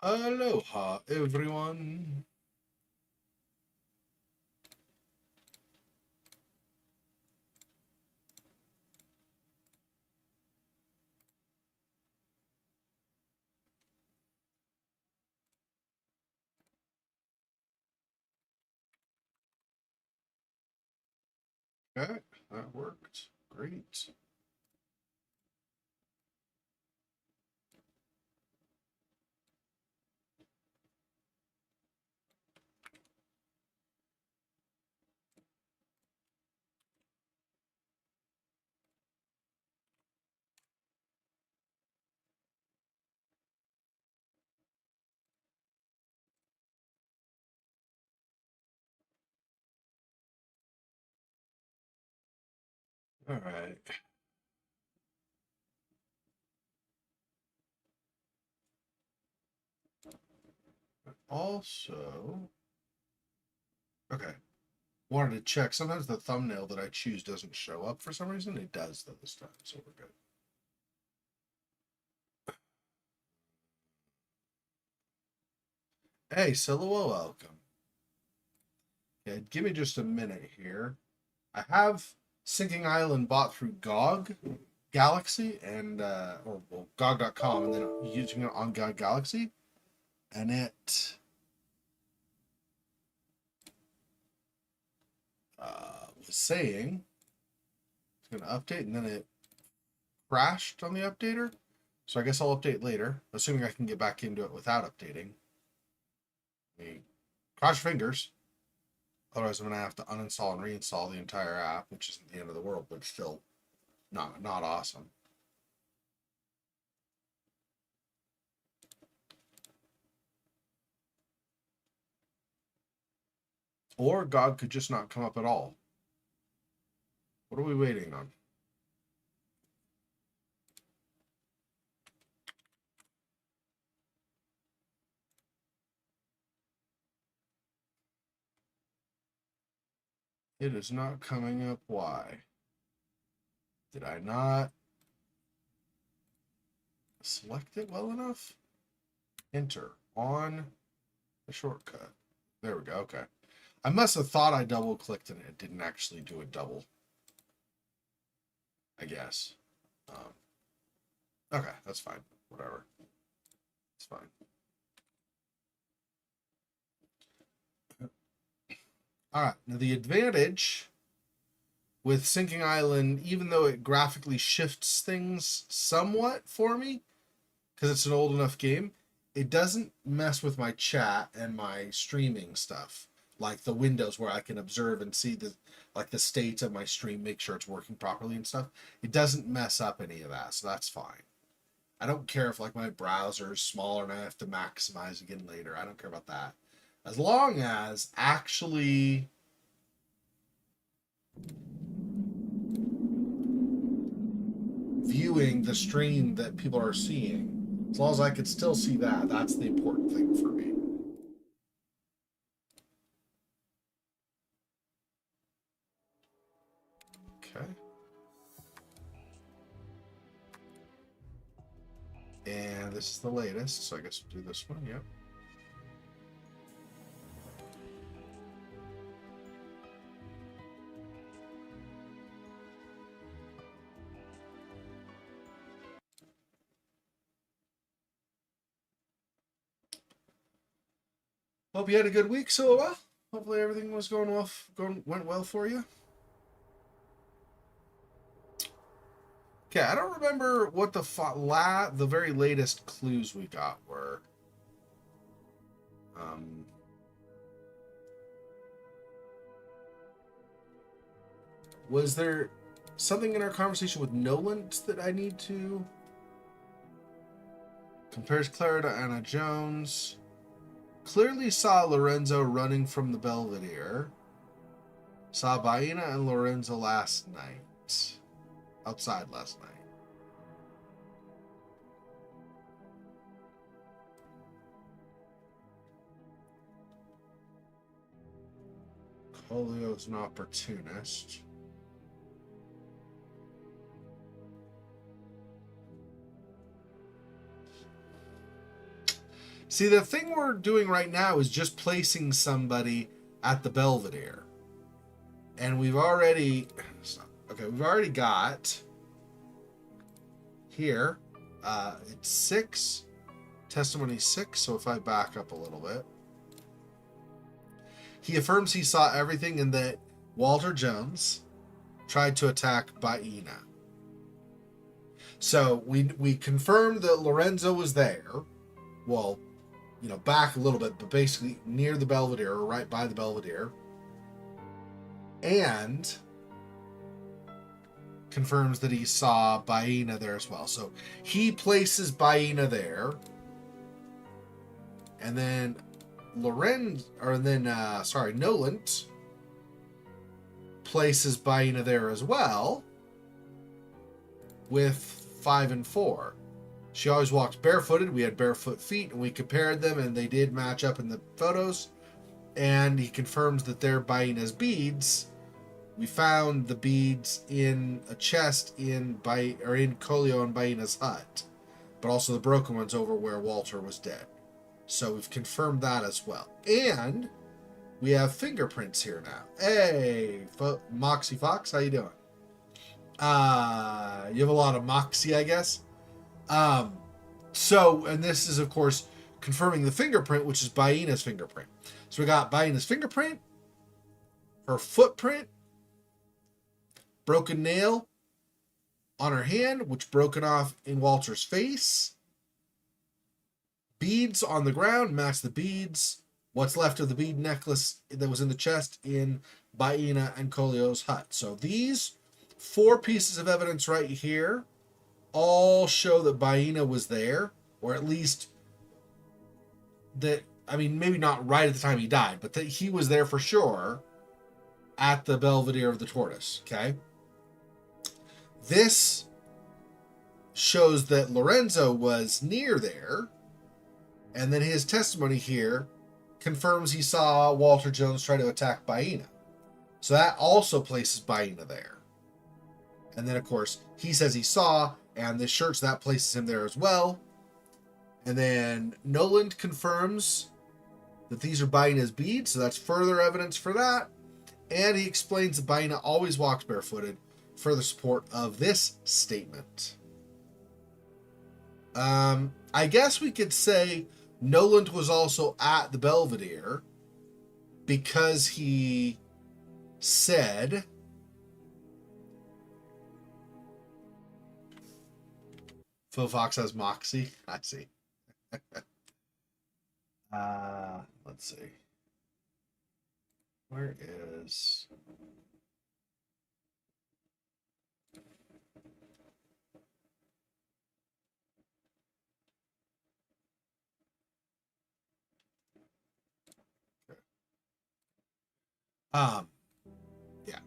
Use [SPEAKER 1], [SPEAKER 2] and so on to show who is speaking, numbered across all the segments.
[SPEAKER 1] Aloha, everyone. Okay, that worked. Great. All right. Also, okay. Wanted to check. Sometimes the thumbnail that I choose doesn't show up for some reason. It does though this time, so we're good. Hey, Silhouette, welcome. Okay, give me just a minute here. I have Sinking Island bought through GOG Galaxy and or well, GOG.com, and then using it on GOG Galaxy, and it was saying it's going to update, and then it crashed on the updater. So I guess I'll update later, assuming I can get back into it without updating. Cross your fingers. Otherwise, I'm going to have to uninstall and reinstall the entire app, which isn't the end of the world, but still not awesome. Or God could just not come up at all. What are we waiting on? It is not coming up. Why? Did I not select it well enough? Enter on the shortcut. There we go. Okay. I must have thought I double clicked and it didn't actually do a double. I guess. Okay, that's fine. Whatever. It's fine. All right. Now the advantage with Sinking Island, even though it graphically shifts things somewhat for me, because it's an old enough game, it doesn't mess with my chat and my streaming stuff, like the windows where I can observe and see the state of my stream, make sure it's working properly and stuff. It doesn't mess up any of that, so that's fine. I don't care if like my browser is smaller and I have to maximize again later. I don't care about that. As long as actually viewing the stream that people are seeing, as long as I could still see that, that's the important thing for me. Okay. And this is the latest, so I guess we'll do this one. Yep. Hope you had a good week so well. Hopefully everything was went well for you. Okay, I don't remember what the very latest clues we got were. Um, was there something in our conversation with Nolan that I need to compares Clara to Anna Jones? Clearly saw Lorenzo running from the Belvedere. Saw Baena and Lorenzo last night. Outside last night. Colio's an opportunist. See, the thing we're doing right now is just placing somebody at the Belvedere. And we've already... Okay, we've already got... Here, it's 6. Testimony 6, so if I back up a little bit. He affirms he saw everything and that Walter Jones tried to attack Baina. So we confirmed that Lorenzo was there. Well, you know, back a little bit, but basically near the Belvedere, or right by the Belvedere. And confirms that he saw Baina there as well. So he places Baina there. And then Nolant places Baina there as well with 5 and 4. She always walks barefooted. We had barefoot feet, and we compared them, and they did match up in the photos. And he confirms that they're Baina's beads. We found the beads in a chest in Colio and Baina's hut, but also the broken ones over where Walter was dead. So we've confirmed that as well. And we have fingerprints here now. Hey, Moxie Fox, how you doing? You have a lot of moxie, I guess. And this is, of course, confirming the fingerprint, which is Baina's fingerprint. So we got Baina's fingerprint, her footprint, broken nail on her hand, which broken off in Walter's face. Beads on the ground match the beads. What's left of the bead necklace that was in the chest in Baina and Colio's hut. So these 4 pieces of evidence right here all show that Baina was there, or at least that, I mean, maybe not right at the time he died, but that he was there for sure at the Belvedere of the Tortoise, okay? This shows that Lorenzo was near there, and then his testimony here confirms he saw Walter Jones try to attack Baina. So that also places Baina there. And then, of course, he says he saw, and this shirt, so that places him there as well. And then Noland confirms that these are Baina's beads, so that's further evidence for that. And he explains that Baina always walks barefooted, further support of this statement. I guess we could say Noland was also at the Belvedere because he said Phil Fox has moxie. I see. Let's see. Where is... Yeah.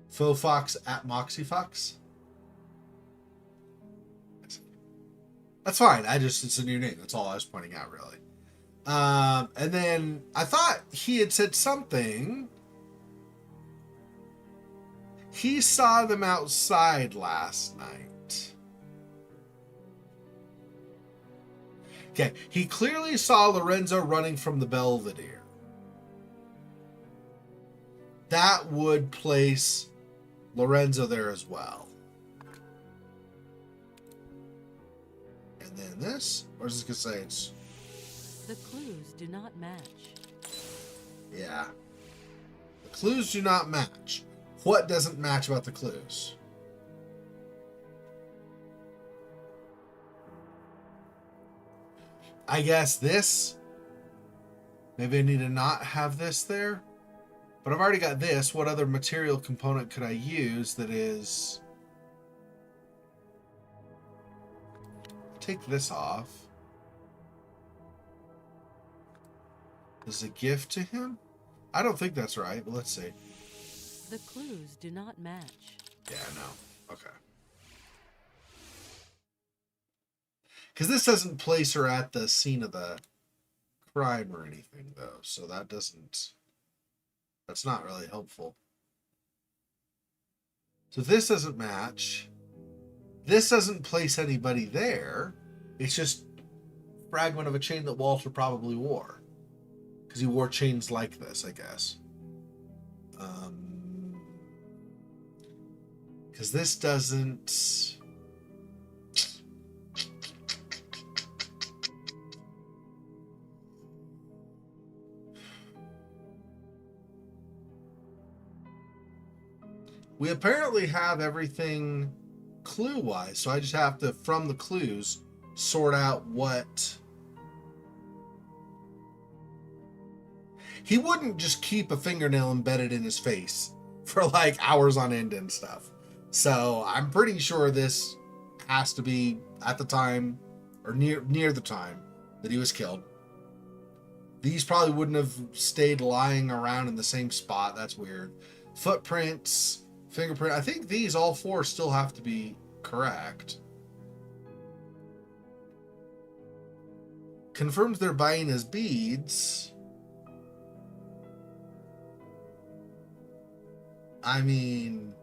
[SPEAKER 1] Phil Fox at Moxie Fox. That's fine. It's a new name. That's all I was pointing out, really. And then I thought he had said something. He saw them outside last night. Okay, he clearly saw Lorenzo running from the Belvedere. That would place Lorenzo there as well. And then this, or is this gonna say it's...
[SPEAKER 2] The clues do not match.
[SPEAKER 1] Yeah. The clues do not match. What doesn't match about the clues? I guess this. Maybe I need to not have this there. But I've already got this. What other material component could I use that is... Take this off. This is a gift to him? I don't think that's right, but let's see.
[SPEAKER 2] The clues do not match.
[SPEAKER 1] Yeah, no. Okay. Because this doesn't place her at the scene of the crime or anything, though. So that doesn't... That's not really helpful. So this doesn't match. This doesn't place anybody there. It's just fragment of a chain that Walter probably wore, because he wore chains like this, I guess. Because this doesn't. We apparently have everything clue-wise, so I just have to, from the clues, sort out what. He wouldn't just keep a fingernail embedded in his face for like hours on end and stuff. So I'm pretty sure this has to be at the time, or near the time that he was killed. These probably wouldn't have stayed lying around in the same spot. That's weird. Footprints, fingerprint. I think these all four still have to be correct. Confirms they're buying his beads. I mean,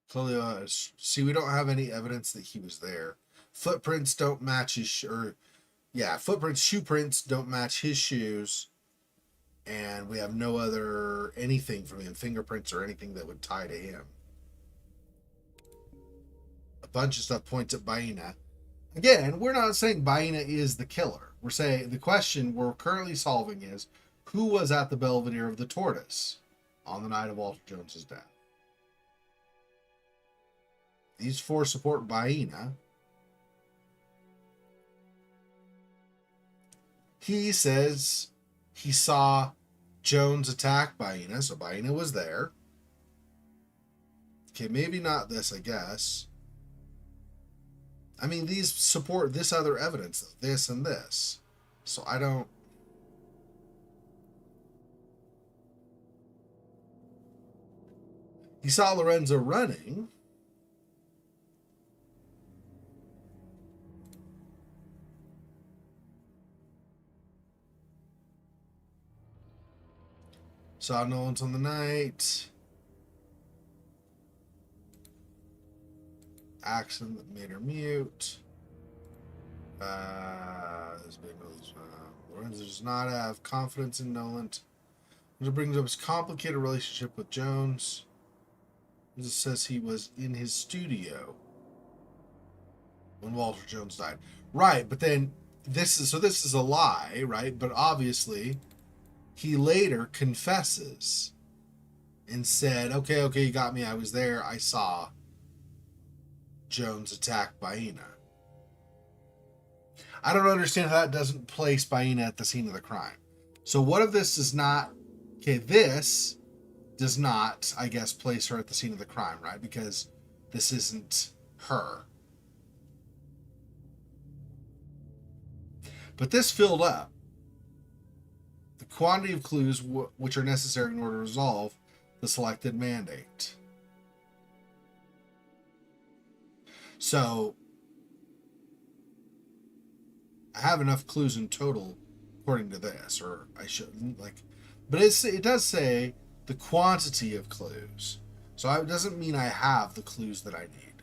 [SPEAKER 1] clearly, see, we don't have any evidence that he was there. Footprints don't match his, footprints, shoe prints don't match his shoes. And we have no other anything from him, fingerprints or anything that would tie to him. A bunch of stuff points at Baina. Again, we're not saying Baina is the killer. We're saying the question we're currently solving is who was at the Belvedere of the Tortoise on the night of Walter Jones's death. These four support Baina. He says he saw Jones attack Baina, so Baina was there. Okay, maybe not this, I guess. I mean, these support this other evidence, this and this. So I don't. He saw Lorenzo running. Saw Nolan's on the night. Accident that made her mute. Lorenzo does not have confidence in Nolan. It brings up his complicated relationship with Jones. It says he was in his studio when Walter Jones died. Right, but then this is a lie, right? But obviously, he later confesses and said, okay, you got me. I was there. I saw Jones attack Baina. I don't understand how that doesn't place Baina at the scene of the crime. So what if this is not... Okay, this does not, I guess, place her at the scene of the crime, right? Because this isn't her. But this filled up the quantity of clues which are necessary in order to resolve the selected mandate. So I have enough clues in total, according to this, or I shouldn't, but it does say the quantity of clues. So it doesn't mean I have the clues that I need,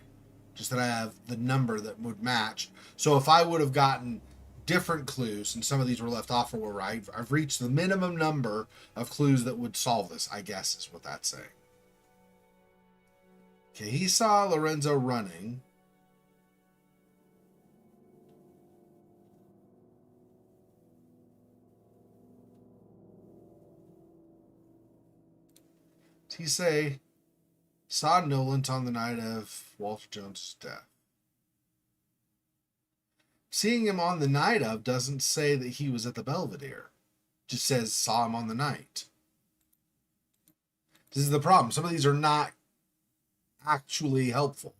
[SPEAKER 1] just that I have the number that would match. So if I would have gotten different clues and some of these were left off or were right, I've reached the minimum number of clues that would solve this, I guess is what that's saying. Okay, he saw Lorenzo running. He say saw Nolan on the night of Walter Jones' death. Seeing him on the night of doesn't say that he was at the Belvedere. Just says saw him on the night. This is the problem. Some of these are not actually helpful.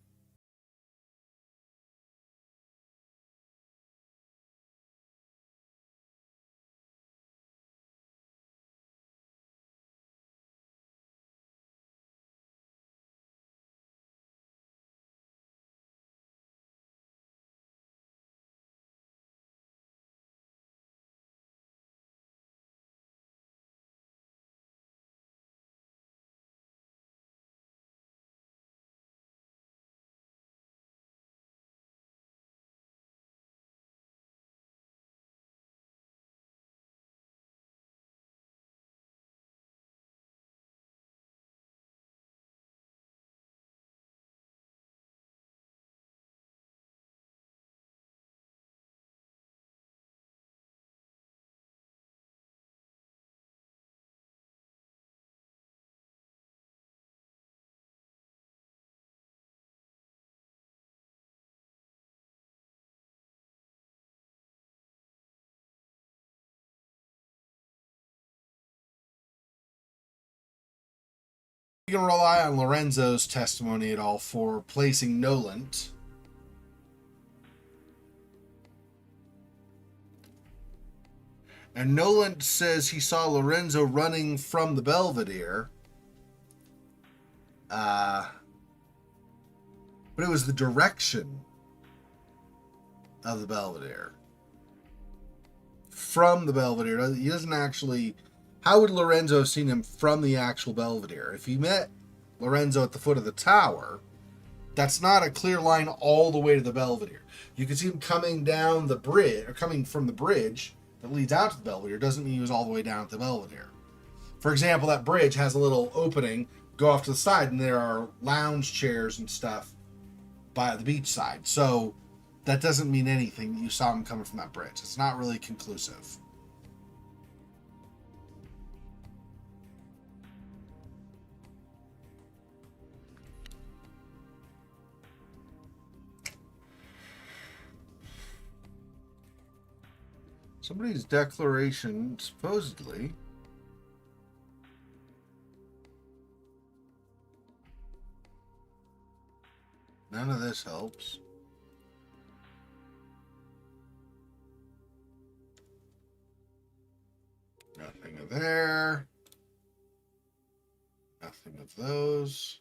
[SPEAKER 1] You can rely on Lorenzo's testimony at all for placing Nolant. And Nolant says he saw Lorenzo running from the Belvedere. But it was the direction of the Belvedere. From the Belvedere. He doesn't actually... How would Lorenzo have seen him from the actual Belvedere? If he met Lorenzo at the foot of the tower, that's not a clear line all the way to the Belvedere. You can see him coming down the bridge, or coming from the bridge that leads out to the Belvedere. Doesn't mean he was all the way down at the Belvedere. For example, that bridge has a little opening, go off to the side, and there are lounge chairs and stuff by the beach side. So that doesn't mean anything that you saw him coming from that bridge. It's not really conclusive. Somebody's declaration, supposedly. None of this helps. Nothing of there. Nothing of those.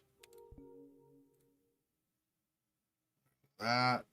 [SPEAKER 1] That.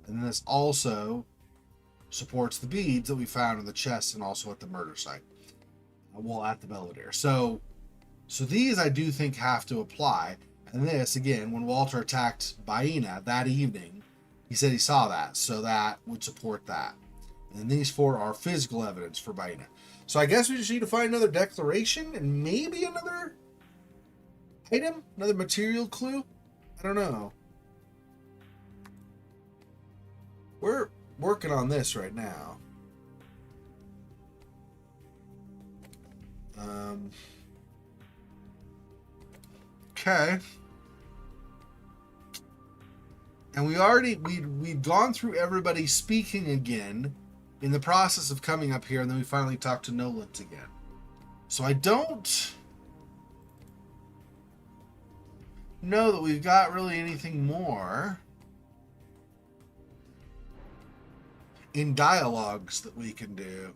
[SPEAKER 1] And this also supports the beads that we found in the chest and also at the murder site. Well, at the Belvedere. So these I do think have to apply. And this, again, when Walter attacked Baena that evening, he said he saw that. So that would support that. And these four are physical evidence for Baena. So I guess we just need to find another declaration and maybe another item, another material clue. I don't know. We're working on this right now. Okay. And we'd gone through everybody speaking again in the process of coming up here, and then we finally talked to Nolant again. So I don't know that we've got really anything more in dialogues that we can do.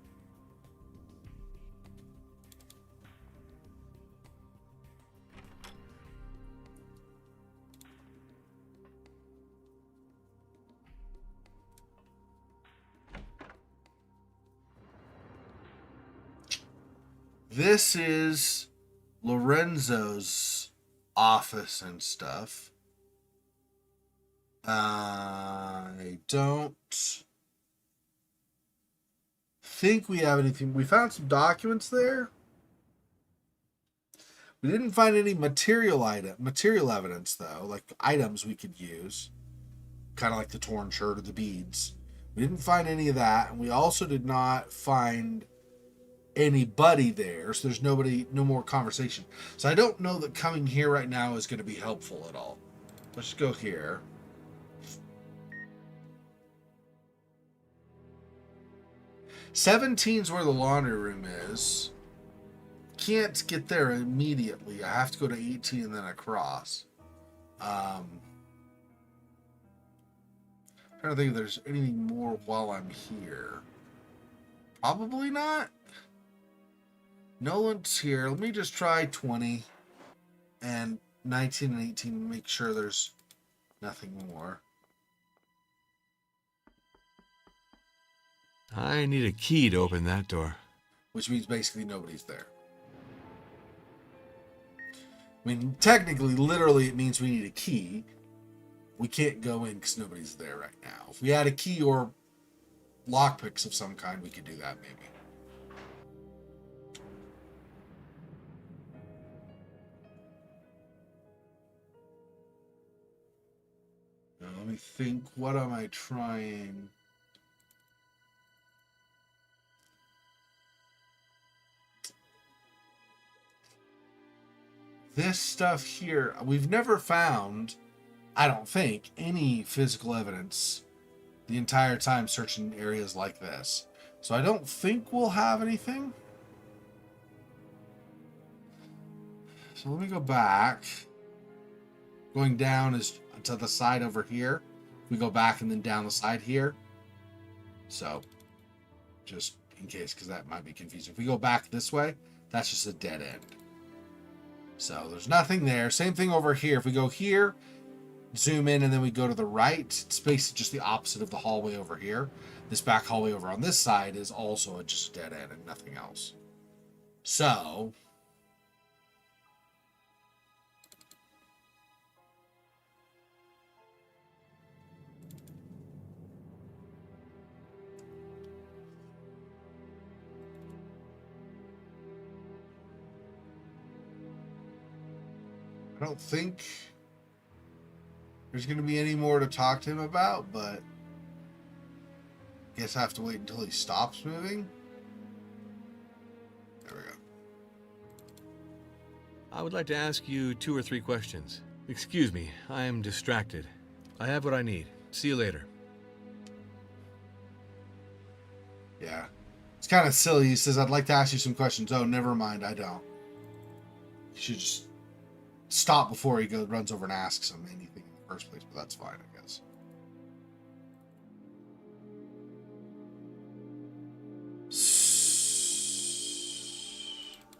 [SPEAKER 1] This is Lorenzo's office and stuff. I don't think we have anything. We found some documents there. We didn't find any material evidence though, like items we could use, kind of like the torn shirt or the beads. We didn't find any of that, and we also did not find anybody there, so there's no more conversation. So I don't know that coming here right now is going to be helpful at all. Let's just go here. 17's where the laundry room is. Can't get there immediately. I have to go to 18 and then across. Trying to think if there's anything more while I'm here. Probably not. Nolan's here. Let me just try 20 and 19 and 18 and make sure there's nothing more.
[SPEAKER 3] I need a key to open that door.
[SPEAKER 1] Which means basically nobody's there. I mean, technically, literally, it means we need a key. We can't go in because nobody's there right now. If we had a key or lockpicks of some kind, we could do that maybe. Now, let me think. What am I trying? This stuff here, we've never found, I don't think, any physical evidence the entire time searching areas like this. So I don't think we'll have anything. So let me go back. Going down is to the side over here. We go back and then down the side here. So just in case, because that might be confusing. If we go back this way, that's just a dead end. So there's nothing there. Same thing over here. If we go here, zoom in, and then we go to the right, it's basically just the opposite of the hallway over here. This back hallway over on this side is also just a dead end and nothing else. So I don't think there's going to be any more to talk to him about, but I guess I have to wait until he stops moving. There we go.
[SPEAKER 3] I would like to ask you 2 or 3 questions. Excuse me, I am distracted. I have what I need. See you later.
[SPEAKER 1] Yeah. It's kind of silly. He says, I'd like to ask you some questions. Oh, never mind. I don't. You should just stop before he runs over and asks him anything in the first place, but that's fine, I guess.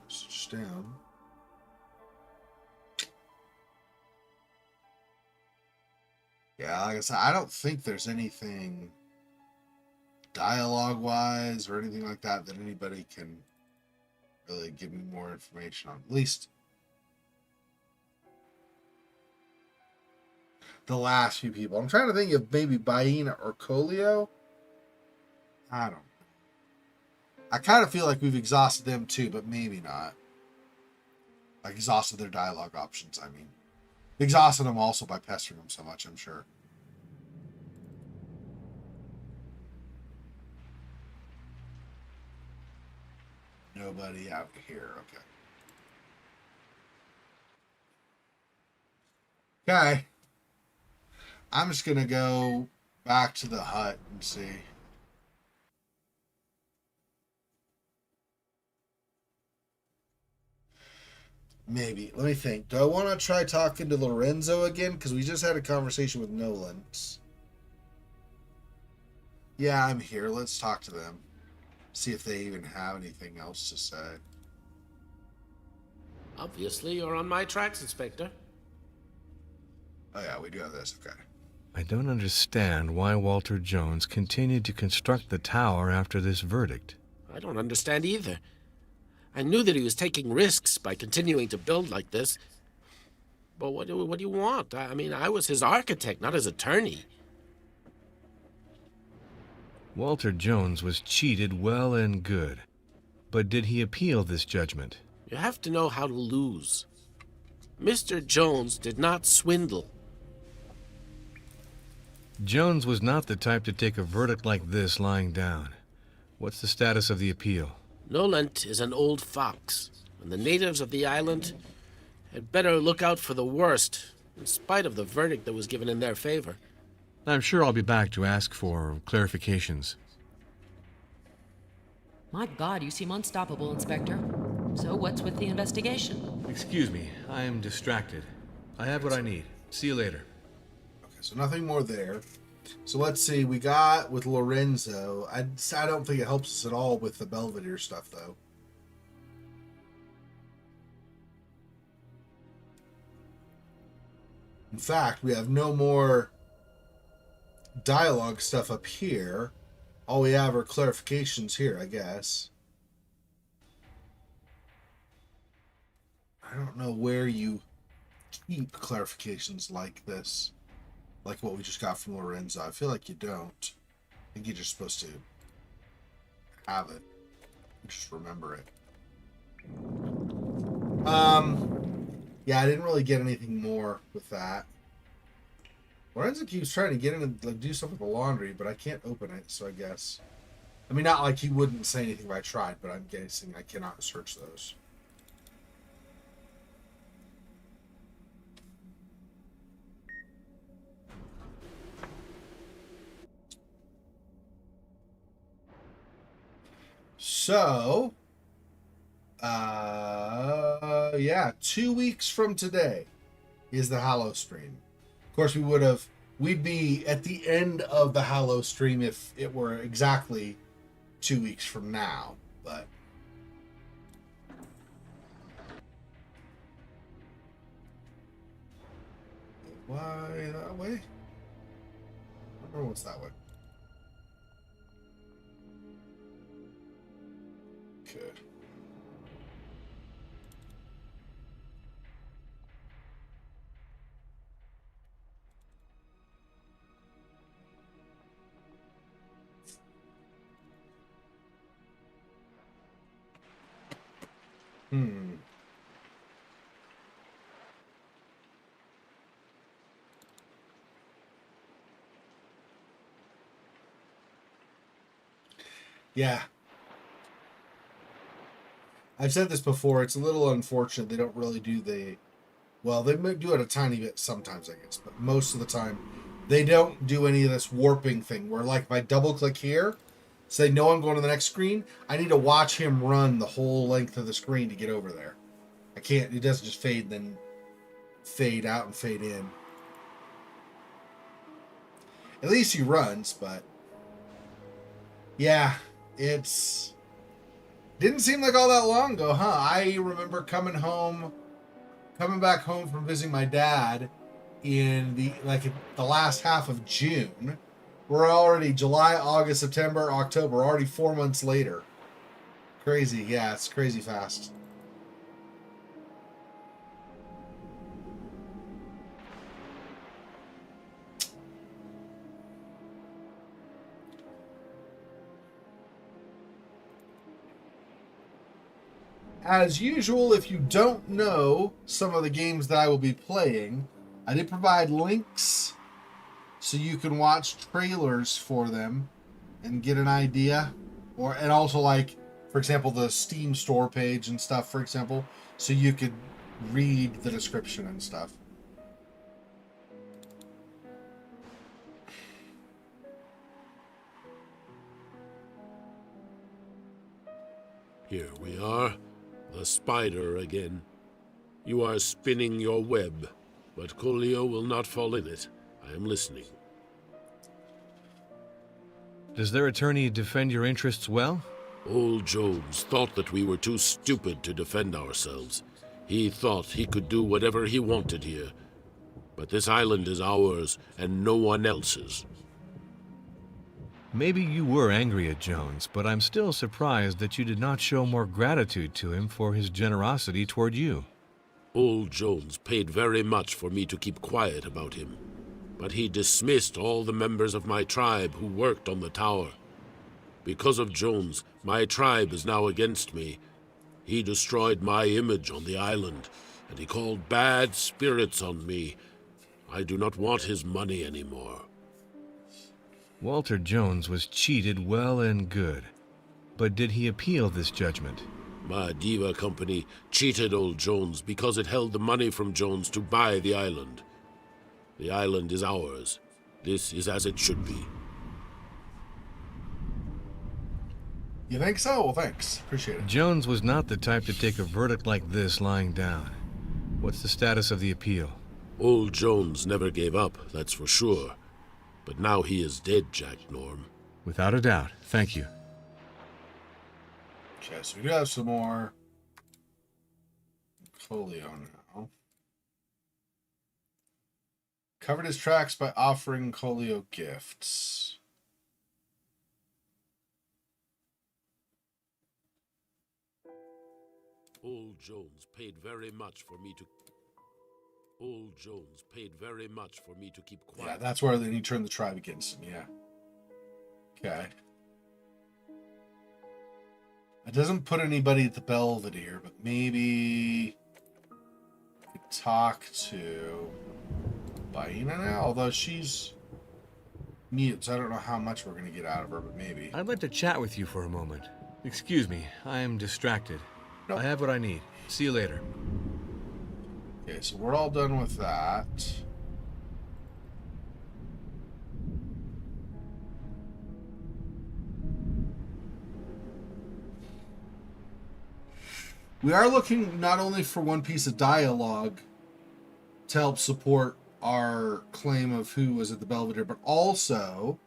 [SPEAKER 1] Switch down. Yeah, like I said, I don't think there's anything dialogue-wise or anything like that that anybody can really give me more information on. At least the last few people. I'm trying to think of maybe Bain or Colio. I don't know. I kind of feel like we've exhausted them too, but maybe not. Like, exhausted their dialogue options, I mean. Exhausted them also by pestering them so much, I'm sure. Nobody out here, okay. Okay. I'm just going to go back to the hut and see. Maybe. Let me think. Do I want to try talking to Lorenzo again? Because we just had a conversation with Nolan's. Yeah, I'm here. Let's talk to them. See if they even have anything else to say.
[SPEAKER 4] Obviously, you're on my tracks, Inspector.
[SPEAKER 1] Oh yeah, we do have this. Okay.
[SPEAKER 3] I don't understand why Walter Jones continued to construct the tower after this verdict.
[SPEAKER 4] I don't understand either. I knew that he was taking risks by continuing to build like this. But what do you want? I mean, I was his architect, not his attorney.
[SPEAKER 3] Walter Jones was cheated well and good. But did he appeal this judgment?
[SPEAKER 4] You have to know how to lose. Mr. Jones did not swindle.
[SPEAKER 3] Jones was not the type to take a verdict like this lying down. What's the status of the appeal?
[SPEAKER 4] Nolant is an old fox, and the natives of the island had better look out for the worst, in spite of the verdict that was given in their favor.
[SPEAKER 3] I'm sure I'll be back to ask for clarifications.
[SPEAKER 5] My God, you seem unstoppable, Inspector. So what's with the investigation?
[SPEAKER 3] Excuse me, I am distracted. I have what I need. See you later.
[SPEAKER 1] Okay, so nothing more there. So let's see. We got with Lorenzo. I don't think it helps us at all with the Belvedere stuff, though. In fact, we have no more dialogue stuff up here. All we have are clarifications here, I guess. I don't know where you keep clarifications like this. Like what we just got from Lorenzo. I feel like you don't. I think you're just supposed to have it. Just remember it. Yeah, I didn't really get anything more with that. Lorenzo keeps trying to get in and like, do something with the laundry, but I can't open it, so I guess. I mean, not like he wouldn't say anything if I tried, but I'm guessing I cannot search those. So, yeah, 2 weeks from today is the Hallow stream. Of course, we'd be at the end of the Hallow stream if it were exactly 2 weeks from now, but. Why that way? I don't know what's that way. Okay. Yeah. I've said this before. It's a little unfortunate they don't really do the... Well, they might do it a tiny bit sometimes, I guess. But most of the time, they don't do any of this warping thing. Where, like, if I double-click here, say, no, I'm going to the next screen, I need to watch him run the whole length of the screen to get over there. I can't... It doesn't just fade, then fade out and fade in. At least he runs, but... Yeah, it's... Didn't seem like all that long ago, huh? I remember coming back home from visiting my dad in the last half of June. We're already July, August, September, October, already 4 months later. Crazy, yeah, it's crazy fast. As usual, if you don't know some of the games that I will be playing, I did provide links so you can watch trailers for them and get an idea. And also, like, for example, the Steam store page and stuff, for example, so you could read the description and stuff.
[SPEAKER 4] Here we are. The spider again. You are spinning your web, but Coolio will not fall in it. I am listening.
[SPEAKER 3] Does their attorney defend your interests well?
[SPEAKER 4] Old Jones thought that we were too stupid to defend ourselves. He thought he could do whatever he wanted here. But this island is ours and no one else's.
[SPEAKER 3] Maybe you were angry at Jones, but I'm still surprised that you did not show more gratitude to him for his generosity toward you.
[SPEAKER 4] Old Jones paid very much for me to keep quiet about him, but he dismissed all the members of my tribe who worked on the tower. Because of Jones, my tribe is now against me. He destroyed my image on the island, and he called bad spirits on me. I do not want his money anymore.
[SPEAKER 3] Walter Jones was cheated well and good. But did he appeal this judgment?
[SPEAKER 4] My Diva company cheated old Jones because it held the money from Jones to buy the island. The island is ours. This is as it should be.
[SPEAKER 1] You think so? Well, thanks. Appreciate it.
[SPEAKER 3] Jones was not the type to take a verdict like this lying down. What's the status of the appeal?
[SPEAKER 4] Old Jones never gave up, that's for sure. But now he is dead, Jack Norm.
[SPEAKER 3] Without a doubt. Thank you.
[SPEAKER 1] Okay, so we do have some more Colio now. Covered his tracks by offering Colio gifts.
[SPEAKER 4] Old Jones paid very much for me to... Old Jones paid very much for me to keep quiet.
[SPEAKER 1] Yeah, that's where then he turned the tribe against him, yeah. Okay. It doesn't put anybody at the Belvedere, but maybe we could talk to Baina now, although she's mute, so I don't know how much we're going to get out of her, but maybe.
[SPEAKER 3] I'd like to chat with you for a moment. Excuse me, I am distracted.
[SPEAKER 1] Nope.
[SPEAKER 3] I have what I need. See you later.
[SPEAKER 1] Okay, so we're all done with that. We are looking not only for one piece of dialogue to help support our claim of who was at the Belvedere, but also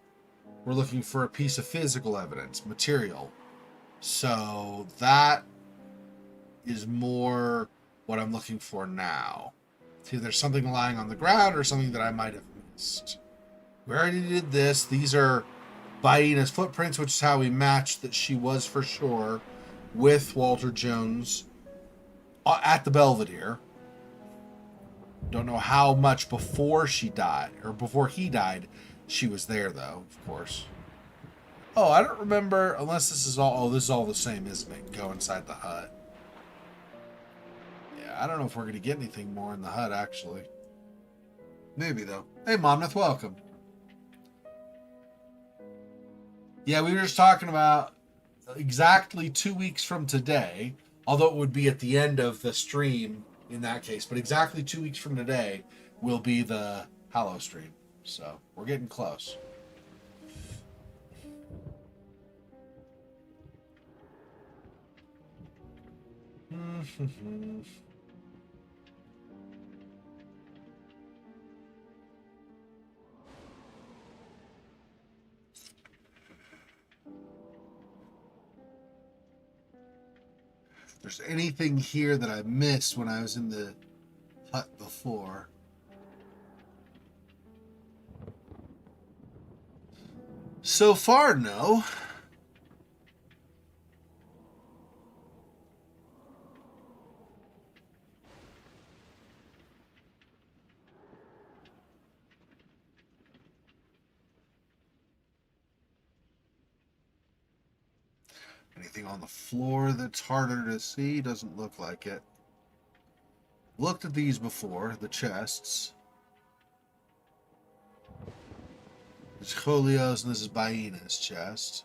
[SPEAKER 1] we're looking for a piece of physical evidence, material. So that is more what I'm looking for now. See if there's something lying on the ground or something that I might have missed. We already did this. These are Baina's footprints, which is how we matched that she was for sure with Walter Jones at the Belvedere. Don't know how much before she died, or before he died, she was there, though, of course. Oh, I don't remember, unless this is all, oh, this is all the same, isn't it? Go inside the hut. Yeah, I don't know if we're going to get anything more in the hut, actually. Maybe, though. Hey, Monmouth, welcome. Yeah, we were just talking about exactly 2 weeks from today, although it would be at the end of the stream in that case, but exactly 2 weeks from today will be the Hallow stream. So we're getting close. If there's anything here that I missed when I was in the hut before. So far, no. Anything on the floor that's harder to see? Doesn't look like it. Looked at these before, the chests. There's Jolio's and this is Baina's chest.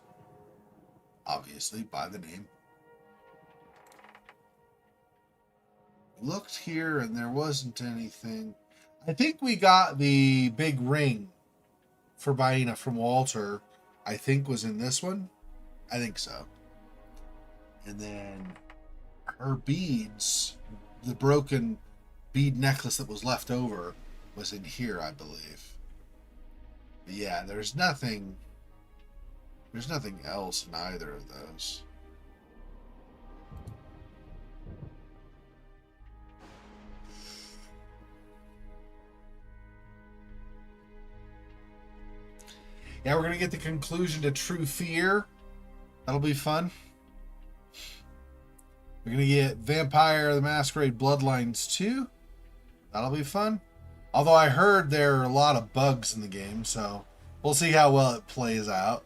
[SPEAKER 1] Obviously, by the name. Looked here and there wasn't anything. I think we got the big ring for Baina from Walter. I think was in this one. I think so. And then her beads, the broken bead necklace that was left over, was in here, I believe. But yeah, there's nothing else in either of those. Yeah, we're going to get the conclusion to True Fear. That'll be fun. We're going to get Vampire the Masquerade Bloodlines 2. That'll be fun. Although I heard there are a lot of bugs in the game, so we'll see how well it plays out.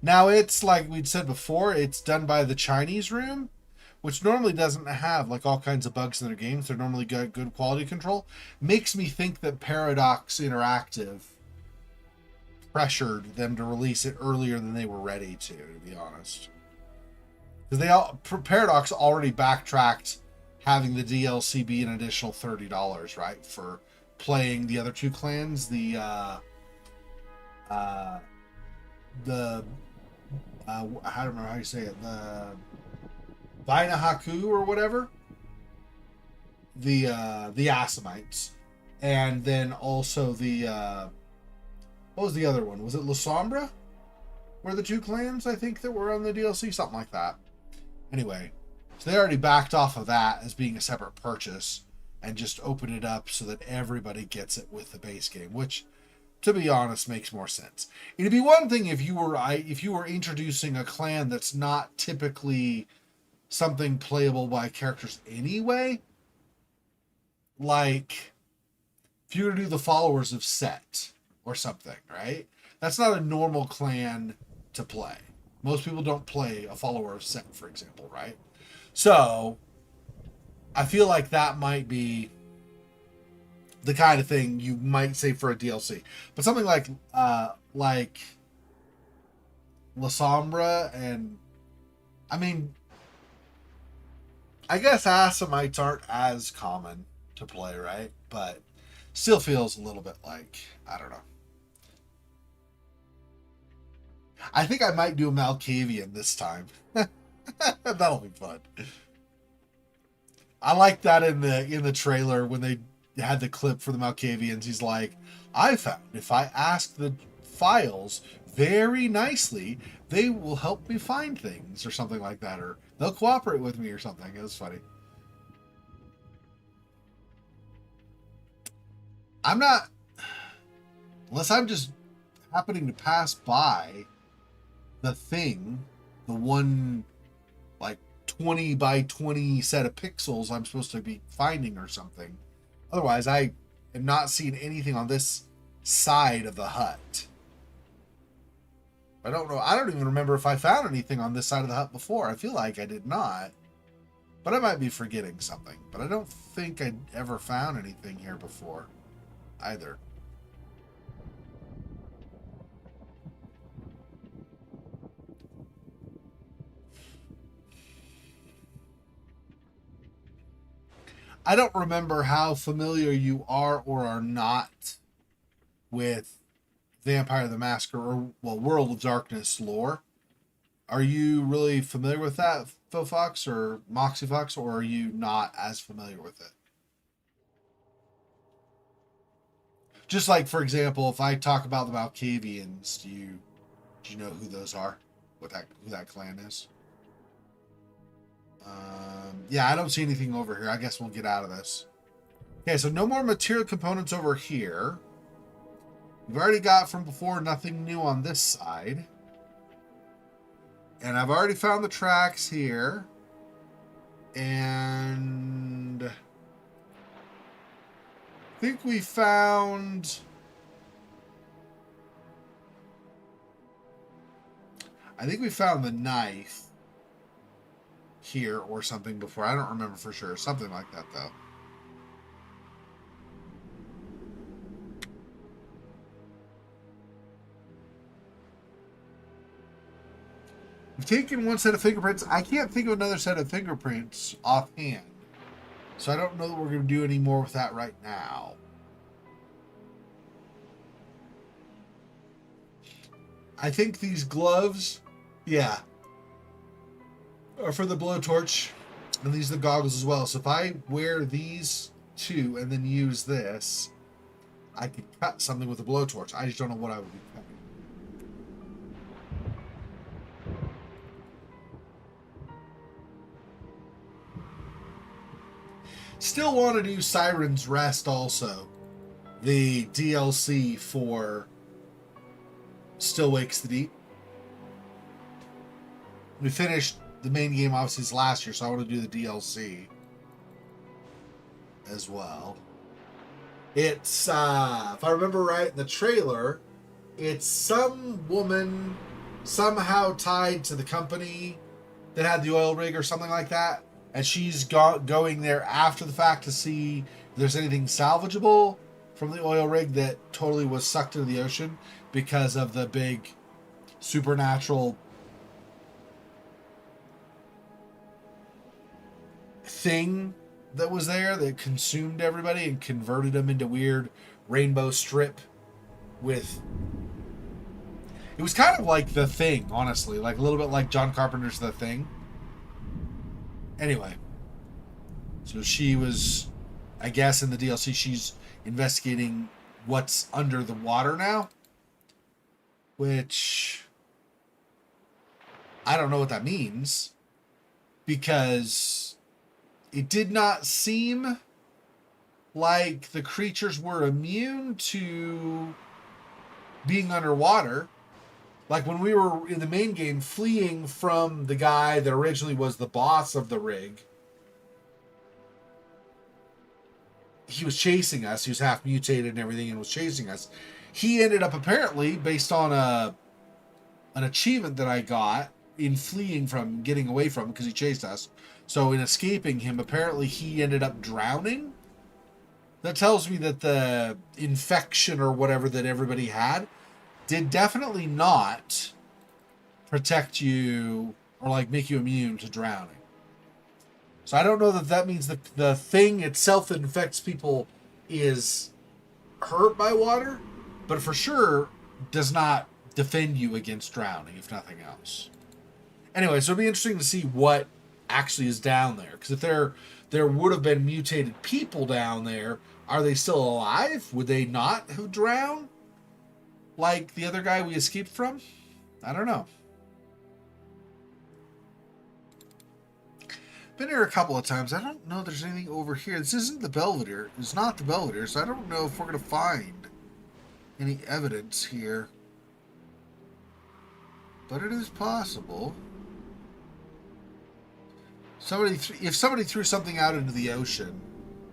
[SPEAKER 1] Now, it's like we'd said before, it's done by the Chinese room, which normally doesn't have like all kinds of bugs in their games. They're normally got good quality control. Makes me think that Paradox Interactive pressured them to release it earlier than they were ready to be honest. Because Paradox already backtracked having the DLC be an additional $30, right? For playing the other two clans, the uh, the I don't remember how you say it, the Vainahaku or whatever, the Assamites, and then also the what was the other one? Was it La Sombra? Were the two clans I think that were on the DLC, something like that. Anyway, so they already backed off of that as being a separate purchase and just opened it up so that everybody gets it with the base game, which, to be honest, makes more sense. It'd be one thing if you were introducing a clan that's not typically something playable by characters anyway. Like, if you were to do the followers of Set or something, right? That's not a normal clan to play. Most people don't play a follower of Set, for example, right? So, I feel like that might be the kind of thing you might say for a DLC. But something like La Sombra and, I mean, I guess Assamites aren't as common to play, right? But still feels a little bit like, I don't know. I think I might do a Malkavian this time. That'll be fun. I like that in the trailer when they had the clip for the Malkavians. He's like, I found if I ask the files very nicely, they will help me find things or something like that, or they'll cooperate with me or something. It was funny. I'm not, unless I'm just happening to pass by the thing, the one like 20 by 20 set of pixels I'm supposed to be finding or something. Otherwise, I am not seeing anything on this side of the hut. I don't know. I don't even remember if I found anything on this side of the hut before. I feel like I did not. But I might be forgetting something. But I don't think I ever found anything here before either. I don't remember how familiar you are or are not with Vampire the Masquerade, or, well, World of Darkness lore. Are you really familiar with that, Phil Fox or Moxie Fox, or are you not as familiar with it? Just like, for example, if I talk about the Malkavians, do you know who those are? Who that clan is? Yeah, I don't see anything over here. I guess we'll get out of this. Okay, so no more material components over here. We've already got from before nothing new on this side. And I've already found the tracks here. And I think we found... the knife here or something before. I don't remember for sure. Something like that, though. We've taken one set of fingerprints. I can't think of another set of fingerprints offhand. So I don't know that we're going to do any more with that right now. I think these gloves, yeah, are for the blowtorch. And these are the goggles as well. So if I wear these two and then use this, I could cut something with a blowtorch. I just don't know what I would be cutting. Still want to do Siren's Rest also. The DLC for Still Wakes the Deep. We finished the main game obviously last year, so I want to do the DLC as well. It's, if I remember right in the trailer, it's some woman somehow tied to the company that had the oil rig or something like that. And she's going there after the fact to see if there's anything salvageable from the oil rig that totally was sucked into the ocean because of the big supernatural thing that was there that consumed everybody and converted them into weird rainbow strip with It was kind of like The Thing, honestly. Like a little bit like John Carpenter's The Thing. Anyway. So she was, I guess in the DLC, she's investigating what's under the water now. Which, I don't know what that means. Because it did not seem like the creatures were immune to being underwater. Like when we were in the main game fleeing from the guy that originally was the boss of the rig, he was chasing us. He was half mutated and everything and was chasing us. He ended up apparently, based on an achievement that I got in fleeing from, getting away from, because he chased us. So in escaping him, apparently he ended up drowning. That tells me that the infection or whatever that everybody had did definitely not protect you or like make you immune to drowning. So I don't know that that means that the thing itself that infects people is hurt by water, but for sure does not defend you against drowning, if nothing else. Anyway, so it'll be interesting to see what actually is down there. Because if there would have been mutated people down there, are they still alive? Would they not have drowned? Like the other guy we escaped from? I don't know. Been here a couple of times. I don't know if there's anything over here. This isn't the Belvedere. It's not the Belvedere, so I don't know if we're going to find any evidence here. But it is possible. If somebody threw something out into the ocean,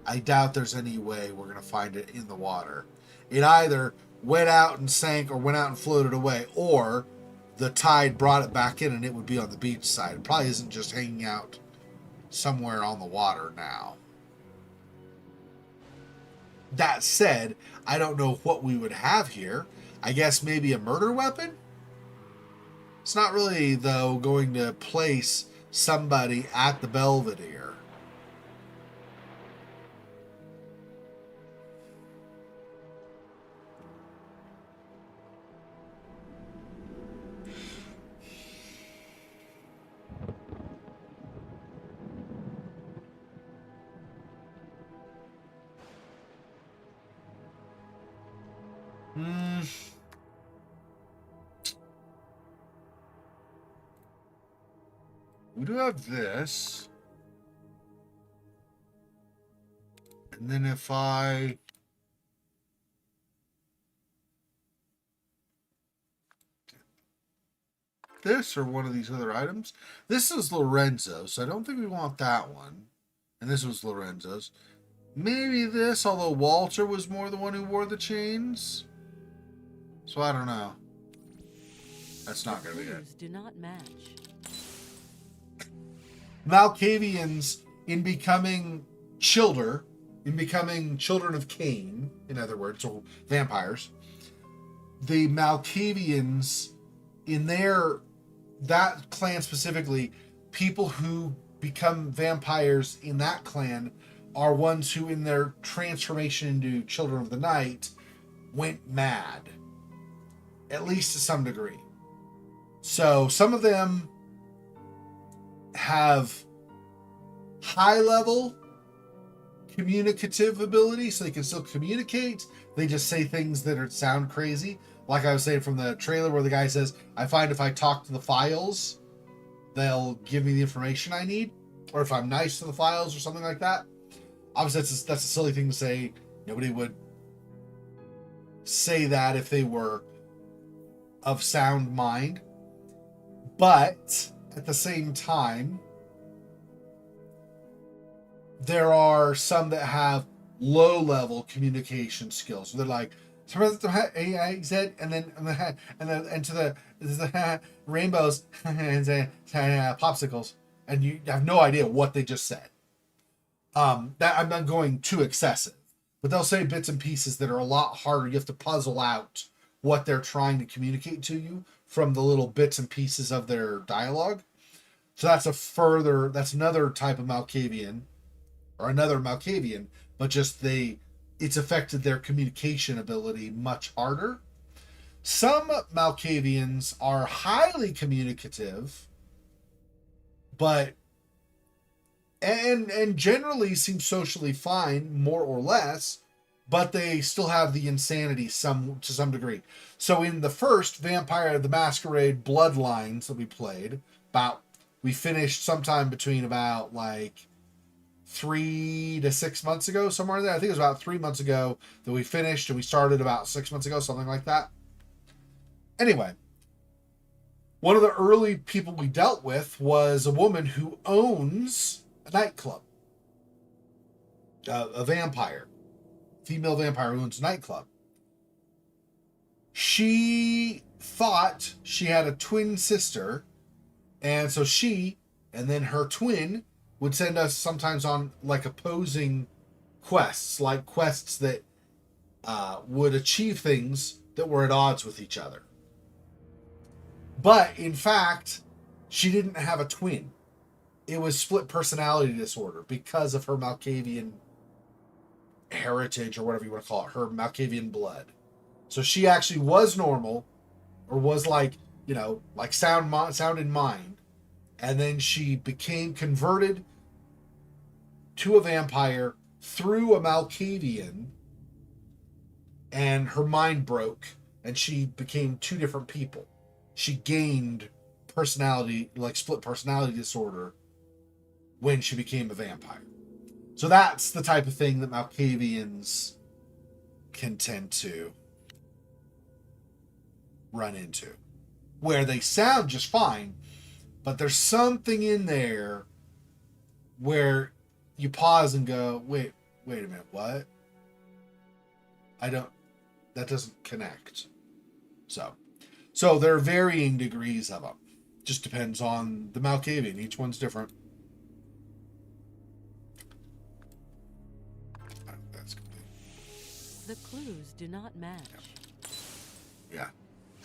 [SPEAKER 1] I doubt there's any way we're going to find it in the water. It either went out and sank or went out and floated away, or the tide brought it back in and it would be on the beach side. It probably isn't just hanging out somewhere on the water now. That said, I don't know what we would have here. I guess maybe a murder weapon? It's not really, though, going to place somebody at the Belvedere. We do have this. And then if I... this or one of these other items. This is Lorenzo, so I don't think we want that one. And this was Lorenzo's. Maybe this, although Walter was more the one who wore the chains. So I don't know. That's not going to be it.
[SPEAKER 2] Clues do not match.
[SPEAKER 1] Malkavians, in becoming children of Cain, in other words, or vampires, the Malkavians, in that clan specifically, people who become vampires in that clan are ones who, in their transformation into Children of the Night, went mad. At least to some degree. So some of them have high-level communicative ability, so they can still communicate. They just say things that sound crazy. Like I was saying from the trailer where the guy says, I find if I talk to the files, they'll give me the information I need. Or if I'm nice to the files or something like that. Obviously, that's a silly thing to say. Nobody would say that if they were of sound mind. But at the same time, there are some that have low-level communication skills. So they're like, and then to the rainbows and popsicles, and you have no idea what they just said. That I'm not going too excessive, but they'll say bits and pieces that are a lot harder. You have to puzzle out what they're trying to communicate to you from the little bits and pieces of their dialogue. So that's another type of Malkavian, or another Malkavian, but just it's affected their communication ability much harder. Some Malkavians are highly communicative, but and generally seem socially fine, more or less, but they still have the insanity to some degree. So in the first Vampire the Masquerade Bloodlines that we played, we finished sometime between about like 3 to 6 months ago, somewhere in there. I think it was about 3 months ago that we finished, and we started about 6 months ago, something like that. Anyway, one of the early people we dealt with was a woman who owns a nightclub. A vampire. Female vampire who owns a nightclub. She thought she had a twin sister, and so she and then her twin would send us sometimes on like opposing quests, like quests that would achieve things that were at odds with each other. But in fact, she didn't have a twin. It was split personality disorder because of her Malkavian heritage, or whatever you want to call it, her Malkavian blood. So she actually was normal, or was like, like sound in mind, and then she became converted to a vampire through a Malkavian, and her mind broke, and she became two different people. She gained personality, like split personality disorder, when she became a vampire. So that's the type of thing that Malkavians can tend to run into, where they sound just fine, but there's something in there where you pause and go, wait a minute, what? That doesn't connect. So there are varying degrees of them. Just depends on the Malkavian. Each one's different. That's complete.
[SPEAKER 2] The clues do not match.
[SPEAKER 1] Yeah.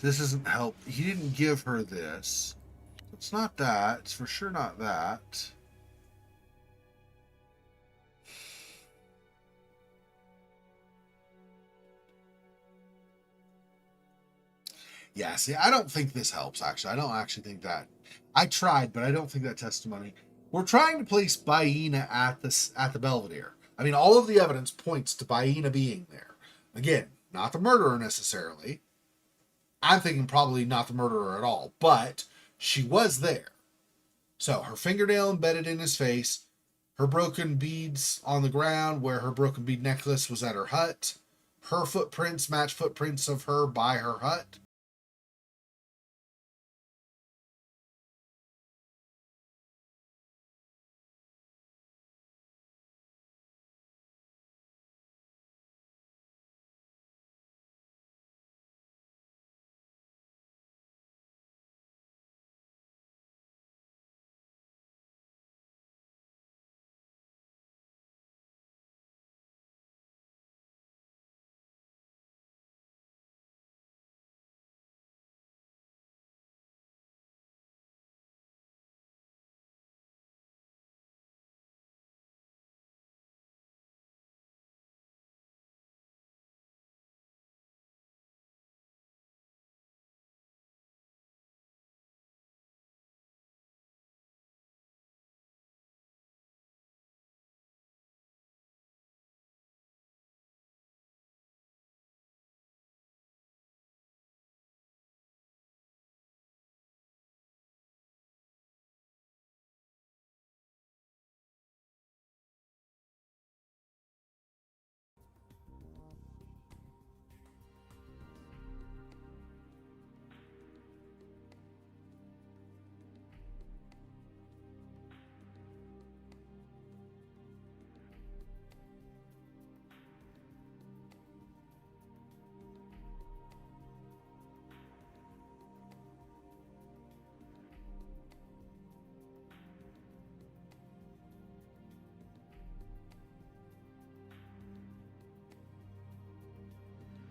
[SPEAKER 1] This doesn't help. He didn't give her this. It's not that. It's for sure not that. Yeah, see, I don't think this helps, actually. I don't actually think that. I tried, but I don't think that testimony. We're trying to place Baina at the Belvedere. I mean, all of the evidence points to Baina being there. Again, not the murderer necessarily. I'm thinking probably not the murderer at all, but she was there. So her fingernail embedded in his face, her broken beads on the ground where her broken bead necklace was at her hut, her footprints match footprints of her by her hut.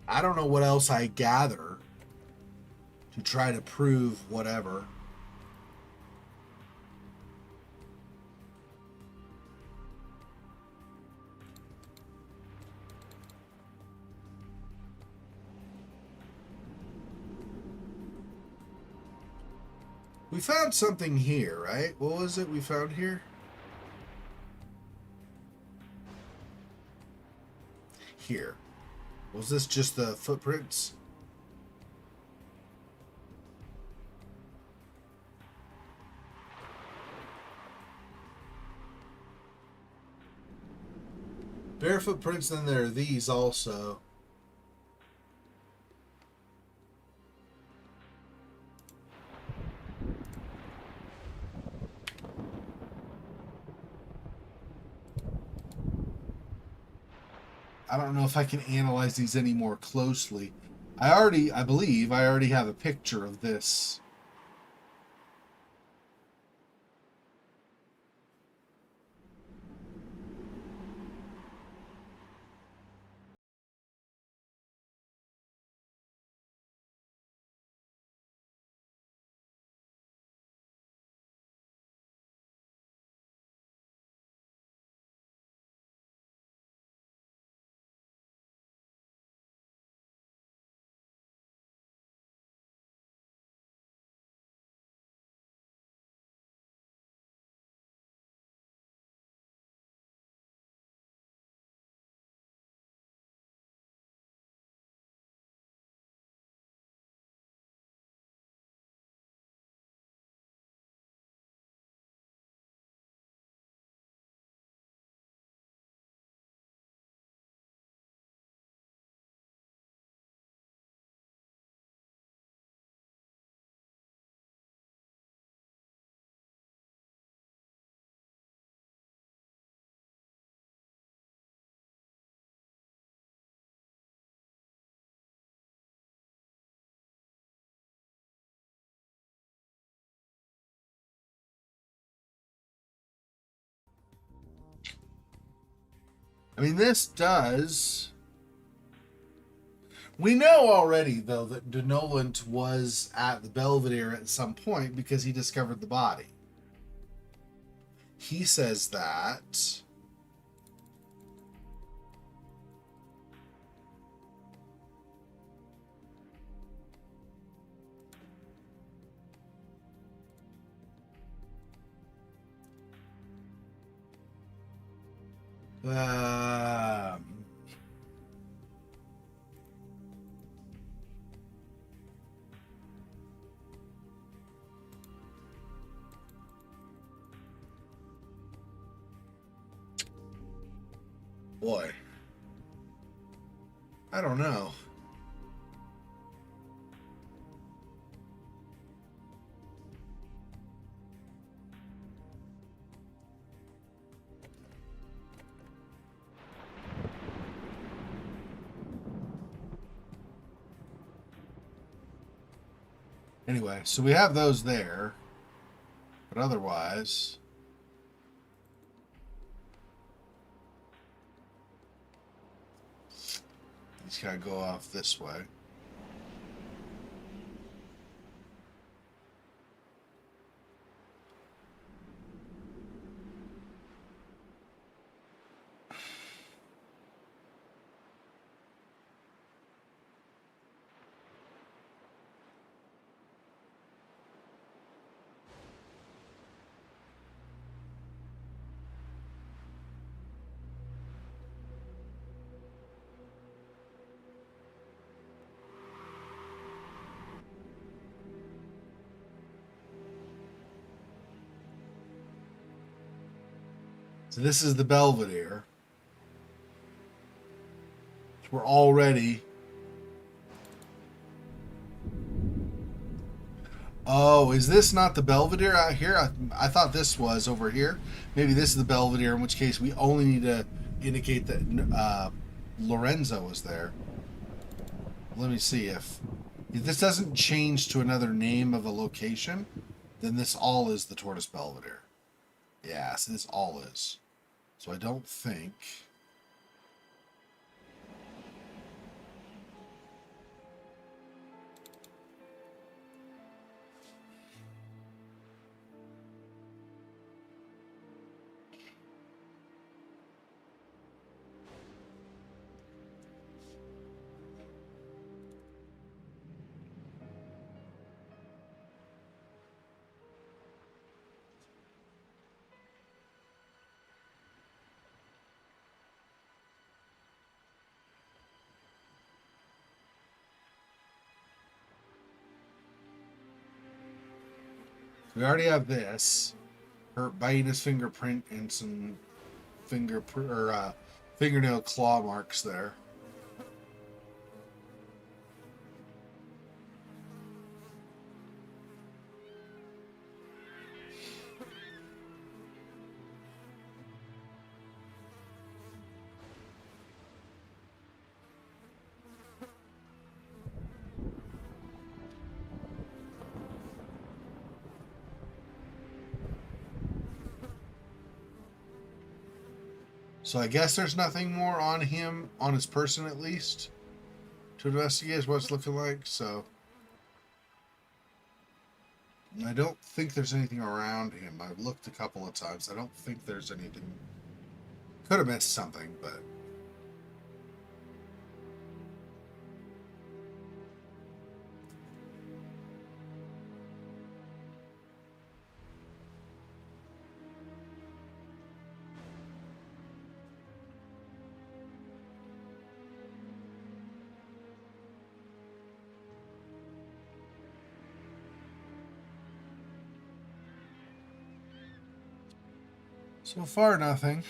[SPEAKER 1] I don't know what else I gather to try to prove whatever. We found something here, right? What was it we found here? Here. Was this just the footprints? Bare footprints, then there are these also. I don't know if I can analyze these any more closely. I believe I already have a picture of this. I mean, this does. We know already, though, that Denolent was at the Belvedere at some point because he discovered the body. He says that. Um, Boy. I don't know. Anyway, so we have those there. But otherwise... He's got to go off this way. So this is the Belvedere. So we're already... Oh, is this not the Belvedere out here? I thought this was over here. Maybe this is the Belvedere, in which case we only need to indicate that Lorenzo was there. Let me see if this doesn't change to another name of a location, then this all is the Tortoise Belvedere. Yeah, so this all is. So I don't think... We already have this. Hurt biting his fingerprint and some fingernail claw marks there. So I guess there's nothing more on him, on his person at least, to investigate what it's looking like. So I don't think there's anything around him. I've looked a couple of times. I don't think there's anything. Could have missed something, but so far nothing.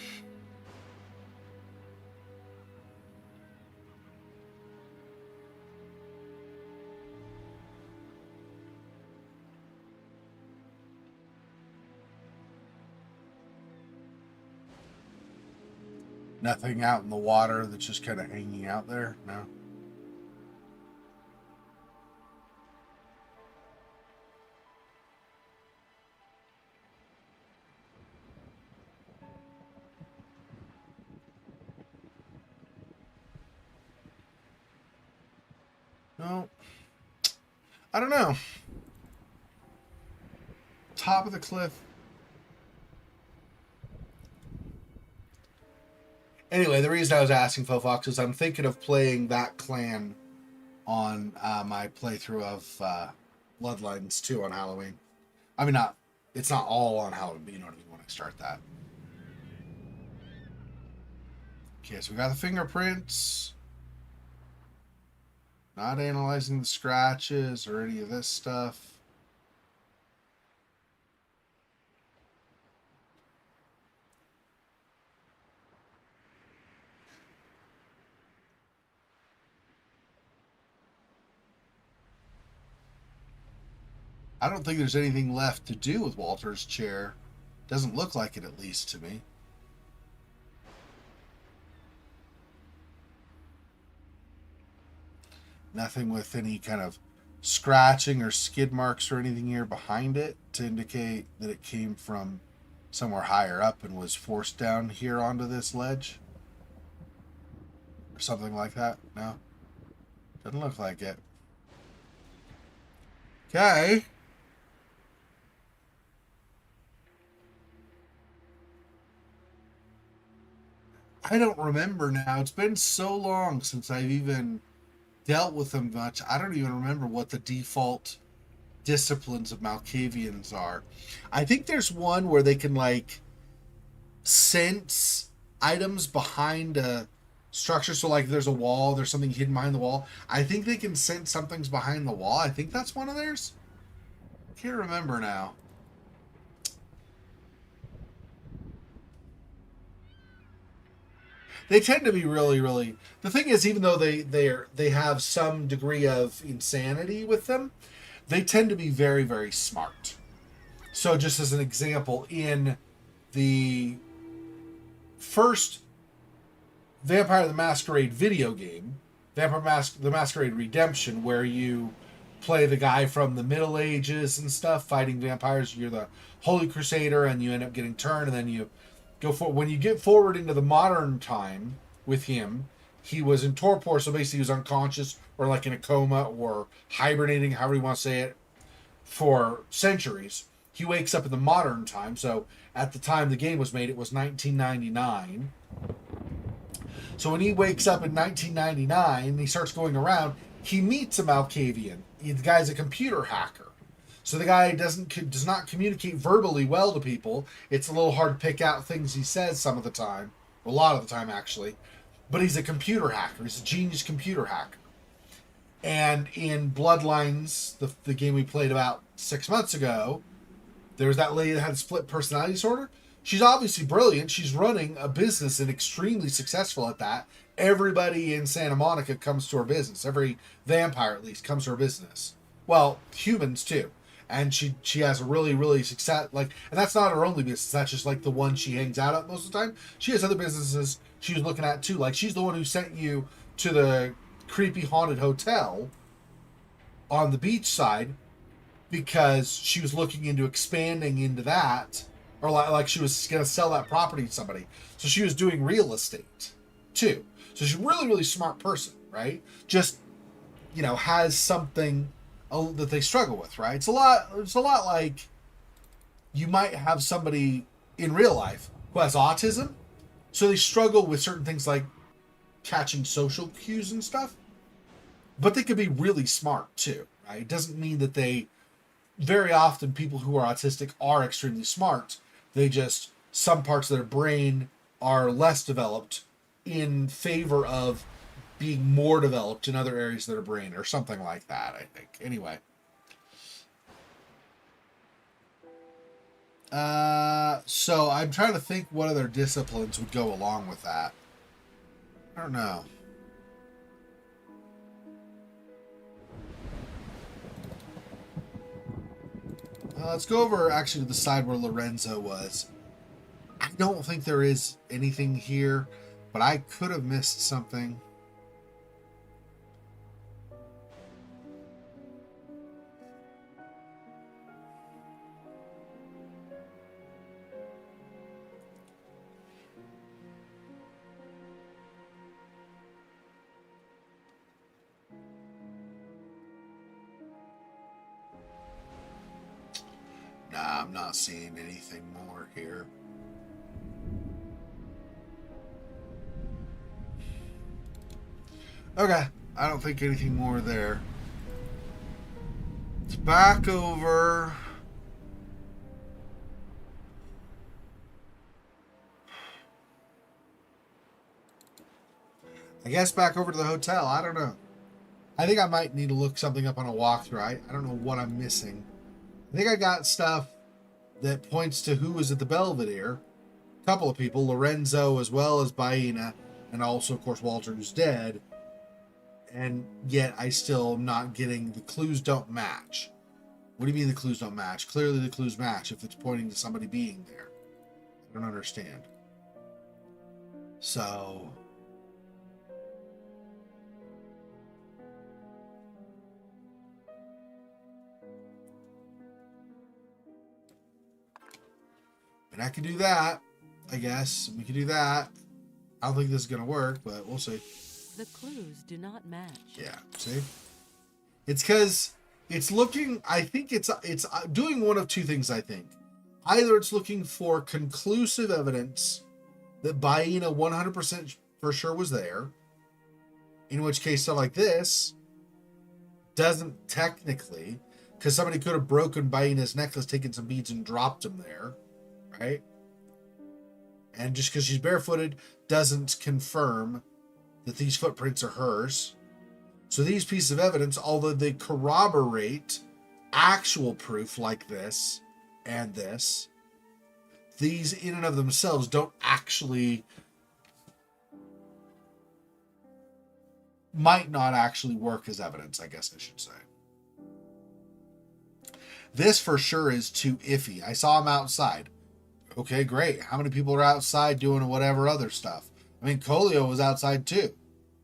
[SPEAKER 1] Nothing out in the water that's just kind of hanging out there? No. No. I don't know. Top of the cliff. Anyway, the reason I was asking Fofox is I'm thinking of playing that clan on my playthrough of Bloodlines 2 on Halloween. I mean, it's not all on Halloween, but you know what I mean when I start that. Okay, so we got the fingerprints. Not analyzing the scratches or any of this stuff. I don't think there's anything left to do with Walter's chair. Doesn't look like it, at least to me. Nothing with any kind of scratching or skid marks or anything here behind it to indicate that it came from somewhere higher up and was forced down here onto this ledge. Or something like that. No. Doesn't look like it. Okay. I don't remember now. It's been so long since I've even dealt with them much. I don't even remember what the default disciplines of Malkavians are. I think there's one where they can like sense items behind a structure. So like if there's a wall, there's something hidden behind the wall. I think they can sense something's behind the wall. I think that's one of theirs. Can't remember now. They tend to be really, really. The thing is, even though they have some degree of insanity with them, they tend to be very, very smart. So, just as an example, in the first Vampire the Masquerade video game, the Masquerade Redemption, where you play the guy from the Middle Ages and stuff, fighting vampires. You're the Holy Crusader, and you end up getting turned, and then you go for when you get forward into the modern time with him, he was in torpor, so basically he was unconscious or like in a coma or hibernating, however you want to say it, for centuries. He wakes up in the modern time, so at the time the game was made, it was 1999. So when he wakes up in 1999 and he starts going around, he meets a Malkavian. The guy's a computer hacker. So the guy does not communicate verbally well to people. It's a little hard to pick out things he says some of the time. A lot of the time, actually. But he's a computer hacker. He's a genius computer hacker. And in Bloodlines, the game we played about 6 months ago, There was that lady that had a split personality disorder. She's obviously brilliant. She's running a business and extremely successful at that. Everybody in Santa Monica comes to her business. Every vampire, at least, comes to her business. Well, humans too. And she has a really, really success, like, and that's not her only business. That's just like the one she hangs out at most of the time. She has other businesses she was looking at too. Like, she's the one who sent you to the creepy haunted hotel on the beach side because she was looking into expanding into that, or like she was going to sell that property to somebody. So she was doing real estate too. So she's a really, really smart person, right? Just, has something that they struggle with, right? It's a lot like you might have somebody in real life who has autism, so they struggle with certain things like catching social cues and stuff, but they could be really smart too, right? It doesn't mean that very often people who are autistic are extremely smart. They just, some parts of their brain are less developed in favor of being more developed in other areas of their brain or something like that, I think. Anyway. So I'm trying to think what other disciplines would go along with that. I don't know. Let's go over actually to the side where Lorenzo was. I don't think there is anything here, but I could have missed something. Nah, I'm not seeing anything more here. Okay, I don't think anything more there. It's back over. I guess back over to the hotel. I don't know. I think I might need to look something up on a walkthrough. I don't know what I'm missing. I think I got stuff that points to who was at the Belvedere. A couple of people, Lorenzo as well as Baena, and also, of course, Walter, who's dead. And yet I still am not getting, the clues don't match. What do you mean the clues don't match? Clearly the clues match if it's pointing to somebody being there. I don't understand. So... and I can do that, I guess. We can do that. I don't think this is going to work, but we'll see.
[SPEAKER 2] The clues do not match.
[SPEAKER 1] Yeah, see? It's because it's looking, I think it's doing one of two things, I think. Either it's looking for conclusive evidence that Baena 100% for sure was there, in which case stuff like this doesn't technically, because somebody could have broken Baena's necklace, taken some beads, and dropped them there, right? And just because she's barefooted doesn't confirm that these footprints are hers. So these pieces of evidence, although they corroborate actual proof like this and this, these in and of themselves don't actually, might not actually work as evidence, I guess I should say. This for sure is too iffy. I saw him outside. Okay, great. How many people are outside doing whatever other stuff? I mean, Colio was outside too,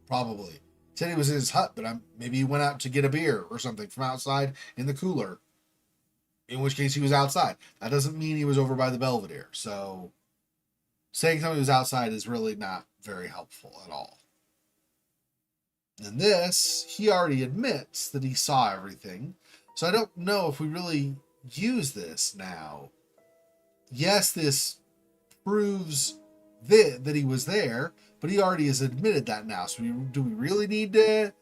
[SPEAKER 1] probably. Said he was in his hut, but maybe he went out to get a beer or something from outside in the cooler. In which case he was outside. That doesn't mean he was over by the Belvedere. So saying somebody was outside is really not very helpful at all. And this, he already admits that he saw everything. So I don't know if we really use this now. Yes, this proves that he was there, but he already has admitted that now. So do we really need to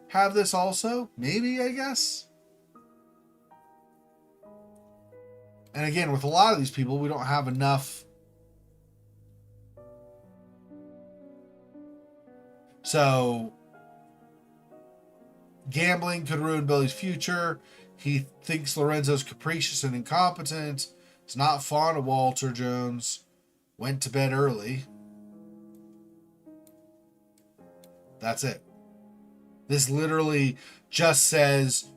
[SPEAKER 1] have this also? Maybe, I guess. And again, with a lot of these people, we don't have enough. So gambling could ruin Billy's future. He thinks Lorenzo's capricious and incompetent. Is not fond of Walter Jones. Went to bed early. That's it. This literally just says,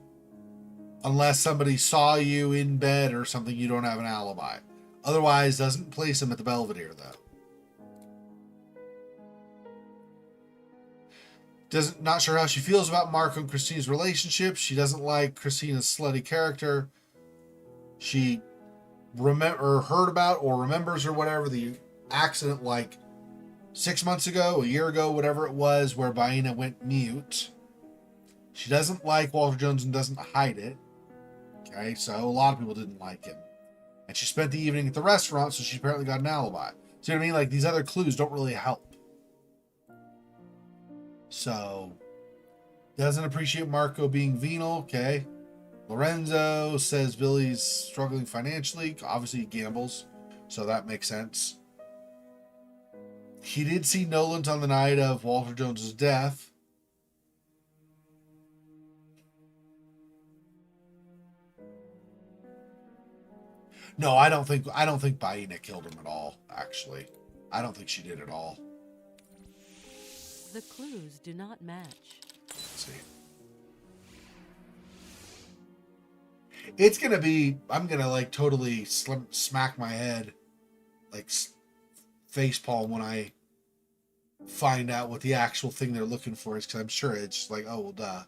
[SPEAKER 1] unless somebody saw you in bed or something, you don't have an alibi. Otherwise, doesn't place him at the Belvedere, though. Not sure how she feels about Marco and Christina's relationship. She doesn't like Christina's slutty character. She heard about or remembers or whatever the accident like 6 months ago, a year ago, whatever it was, where Baena went mute. She doesn't like Walter Jones and doesn't hide it. Okay, so a lot of people didn't like him. And she spent the evening at the restaurant, so she apparently got an alibi. See what I mean? Like, these other clues don't really help. So, doesn't appreciate Marco being venal. Okay. Lorenzo says Billy's struggling financially. Obviously, he gambles, so that makes sense. He did see Nolan on the night of Walter Jones's death. No, I don't think Baena killed him at all, actually. I don't think she did at all.
[SPEAKER 2] The clues do not match.
[SPEAKER 1] Let's see. It's going to be, I'm going to like totally smack my head, like facepalm when I find out what the actual thing they're looking for is, because I'm sure it's just like, oh, well, duh.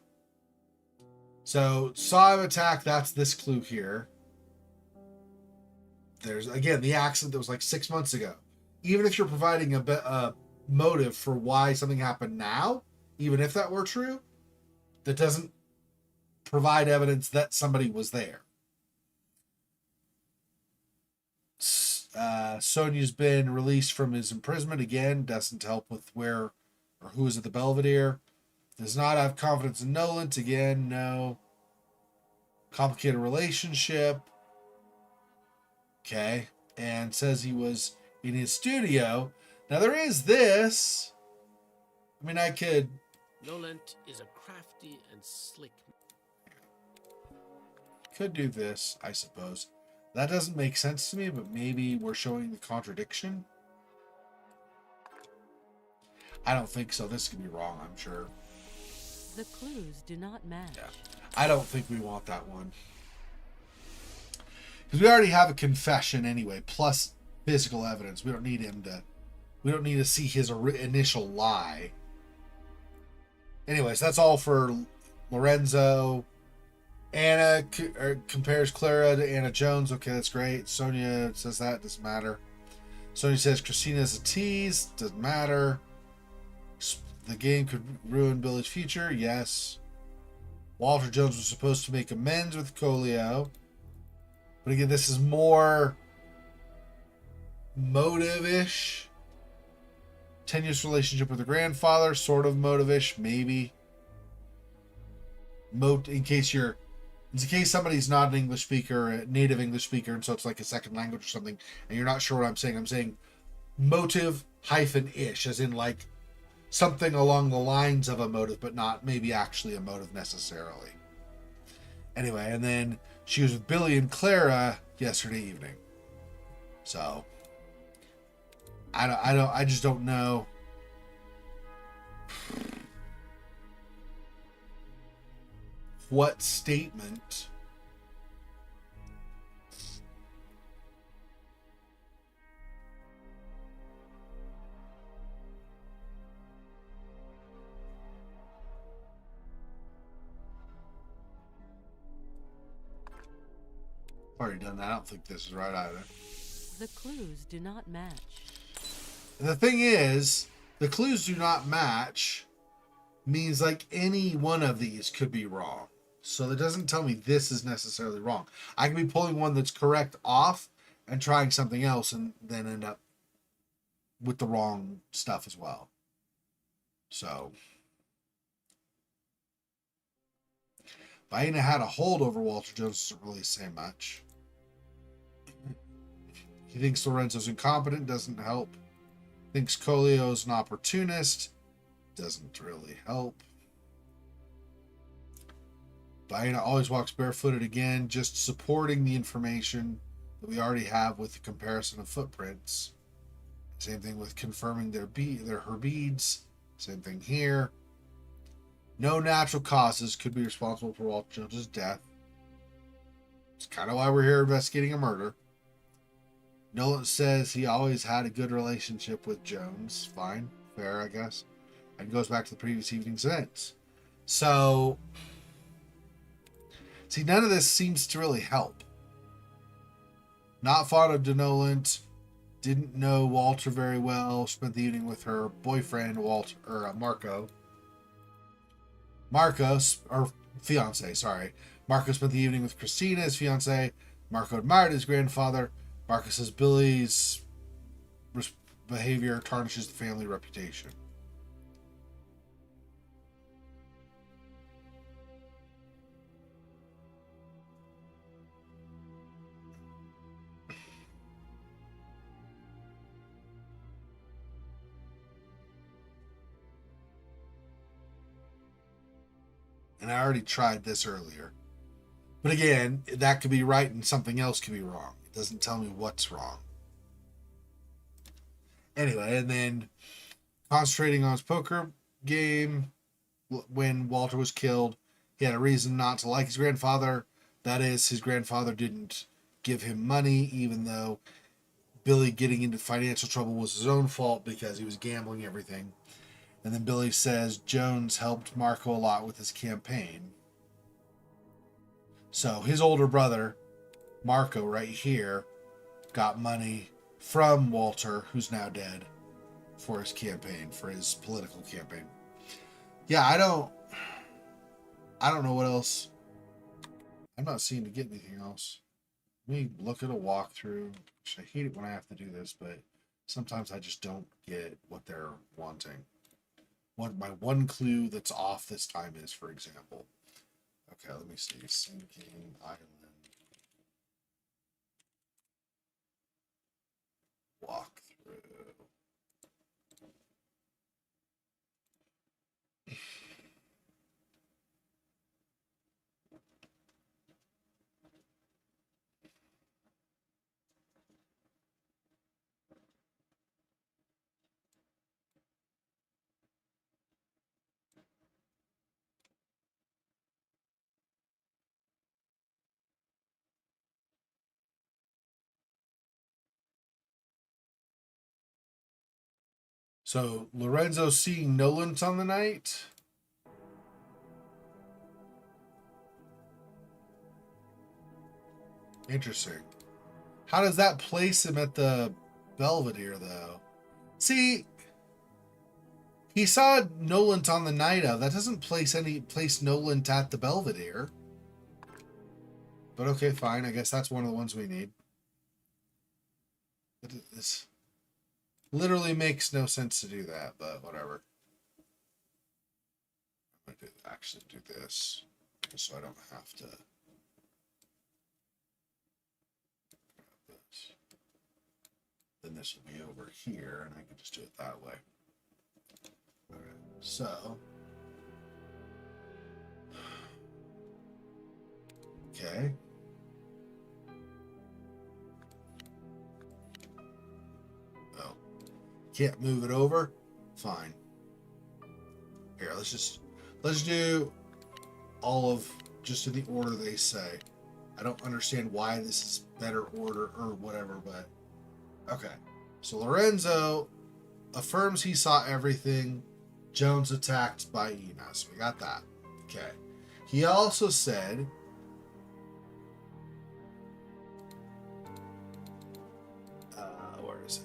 [SPEAKER 1] So, saw him attack, that's this clue here. There's, again, the accident that was like 6 months ago. Even if you're providing a motive for why something happened now, even if that were true, that doesn't provide evidence that somebody was there. Sonia's been released from his imprisonment. Again, doesn't help with where or who is at the Belvedere. Does not have confidence in Nolan. Again, no. Complicated relationship. Okay. And says he was in his studio. Now there is this. I mean, I could...
[SPEAKER 4] Nolan is a crafty and slick.
[SPEAKER 1] Could do this, I suppose. That doesn't make sense to me, but maybe we're showing the contradiction. I don't think so. This could be wrong, I'm sure.
[SPEAKER 2] The clues do not match.
[SPEAKER 1] Yeah. I don't think we want that one. Because we already have a confession anyway, plus physical evidence. We don't need him to... We don't need to see his initial lie. Anyways, that's all for Lorenzo. Anna compares Clara to Anna Jones. Okay, that's great. Sonia says that. Doesn't matter. Sonia says Christina's a tease. Doesn't matter. The game could ruin Billy's future. Yes. Walter Jones was supposed to make amends with Colio. But again, this is more motive-ish. Tenuous relationship with the grandfather. Sort of motive-ish, maybe. In case somebody's not an English speaker, a native English speaker, and so it's like a second language or something, and you're not sure what I'm saying motive -ish, as in like something along the lines of a motive, but not maybe actually a motive necessarily. Anyway, and then she was with Billy and Clara yesterday evening. So I just don't know. What statement already done that. I don't think this is right either.
[SPEAKER 2] The clues do not match.
[SPEAKER 1] The thing is, the clues do not match means like any one of these could be wrong. So it doesn't tell me this is necessarily wrong. I can be pulling one that's correct off and trying something else and then end up with the wrong stuff as well. So Baena had a hold over Walter Jones doesn't really say much. He thinks Lorenzo's incompetent, doesn't help. Thinks Colio's an opportunist, doesn't really help. Baena always walks barefooted again, just supporting the information that we already have with the comparison of footprints. Same thing with confirming her beads. Same thing here. No natural causes could be responsible for Walter Jones's death. It's kind of why we're here investigating a murder. Nolan says he always had a good relationship with Jones. Fine. Fair, I guess. And goes back to the previous evening's events. So, see, none of this seems to really help. Not fond of Denolent. Didn't know Walter very well. Spent the evening with her boyfriend, Marco. Or fiance, sorry. Marco spent the evening with Christina, his fiance. Marco admired his grandfather. Marco says Billy's behavior tarnishes the family reputation. And I already tried this earlier. But again, that could be right and something else could be wrong. It doesn't tell me what's wrong. Anyway, and then concentrating on his poker game when Walter was killed, he had a reason not to like his grandfather. That is, his grandfather didn't give him money, even though Billy getting into financial trouble was his own fault because he was gambling everything. And then Billy says Jones helped Marco a lot with his campaign. So his older brother, Marco, right here, got money from Walter, who's now dead, for his campaign, for his political campaign. Yeah, I don't know what else. I'm not seeing to get anything else. Let me look at a walkthrough. I hate it when I have to do this, but sometimes I just don't get what they're wanting. What my one clue that's off this time is, for example. Okay, let me see. Sinking Island. Walkthrough. So Lorenzo seeing Nolan's on the night. Interesting. How does that place him at the Belvedere, though? See, he saw Nolan on the night of. That doesn't place Nolan at the Belvedere. But okay, fine. I guess that's one of the ones we need. This literally makes no sense to do that, but whatever. I'm going to actually do this just so I don't have to. Then this will be over here, and I can just do it that way. Okay, so. Okay. Oh. Can't move it over? Fine. Here, let's do all of just in the order they say. I don't understand why this is better order or whatever, but okay. So Lorenzo affirms he saw everything. Jones attacked by Ina. So we got that. Okay. He also said where is it?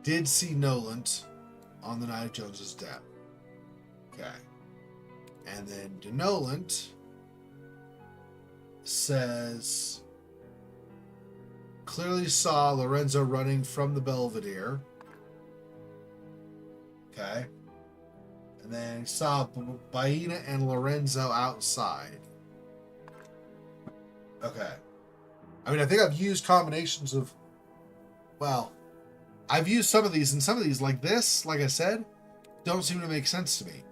[SPEAKER 1] Did see Noland on the night of Jones's death. Okay. And then Denolant says clearly saw Lorenzo running from the Belvedere. Okay. And then he saw Baina and Lorenzo outside. Okay. I mean, I think I've used combinations of, well, I've used some of these, and some of these, like this, like I said, don't seem to make sense to me.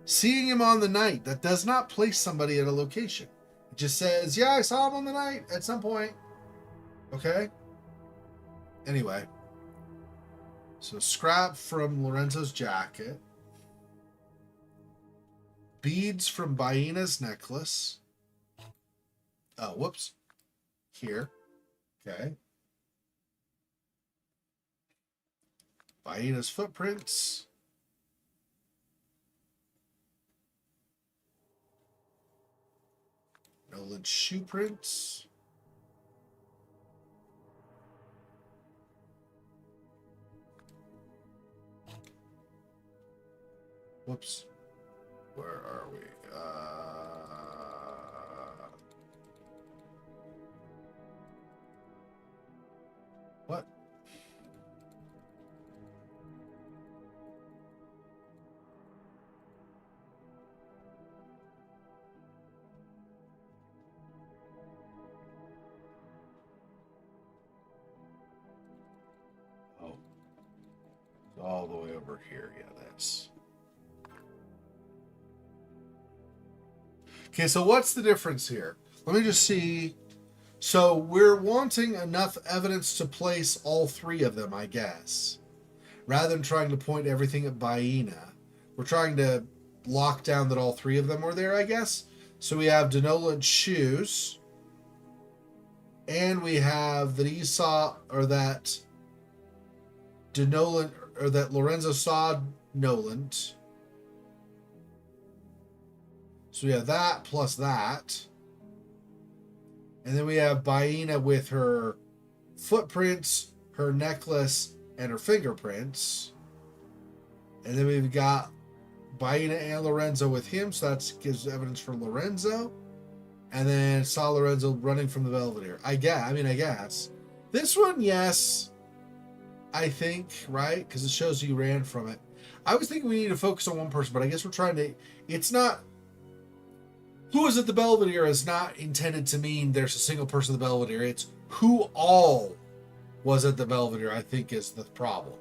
[SPEAKER 1] Seeing him on the night, that does not place somebody at a location. It just says, yeah, I saw him on the night at some point. Okay? Anyway. So scrap from Lorenzo's jacket. Beads from Baina's necklace. Oh, whoops. Here. Okay. Baina's footprints. Nolan's shoe prints. Whoops. Where are we? What? Oh. All the way over here. Yeah, that's... Okay, so what's the difference here? Let me just see. So we're wanting enough evidence to place all three of them, I guess. Rather than trying to point everything at Baina. We're trying to lock down that all three of them were there, I guess. So we have Denolant's shoes. And we have that he saw, or that Denolant, or that Lorenzo saw Nolant. So we have that plus that. And then we have Baina with her footprints, her necklace, and her fingerprints. And then we've got Baina and Lorenzo with him, so that gives evidence for Lorenzo. And then saw Lorenzo running from the Belvedere. I guess. This one, yes. I think, right? Because it shows you ran from it. I was thinking we need to focus on one person, but I guess we're trying to... It's not... Who was at the Belvedere is not intended to mean there's a single person at the Belvedere. It's who all was at the Belvedere, I think, is the problem.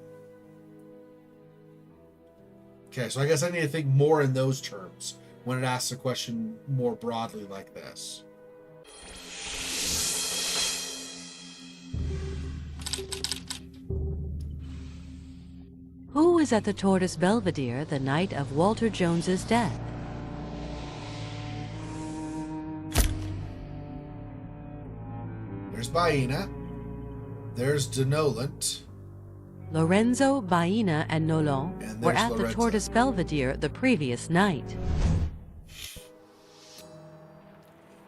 [SPEAKER 1] Okay, so I guess I need to think more in those terms when it asks a question more broadly like this.
[SPEAKER 2] Who was at the Tortoise Belvedere the night of Walter Jones's death?
[SPEAKER 1] There's Baina. There's Denolant.
[SPEAKER 2] Lorenzo, Baina, and Nolan
[SPEAKER 1] And
[SPEAKER 2] were
[SPEAKER 1] there's
[SPEAKER 2] at the
[SPEAKER 1] Lorenzo.
[SPEAKER 2] Tortoise Belvedere the previous night.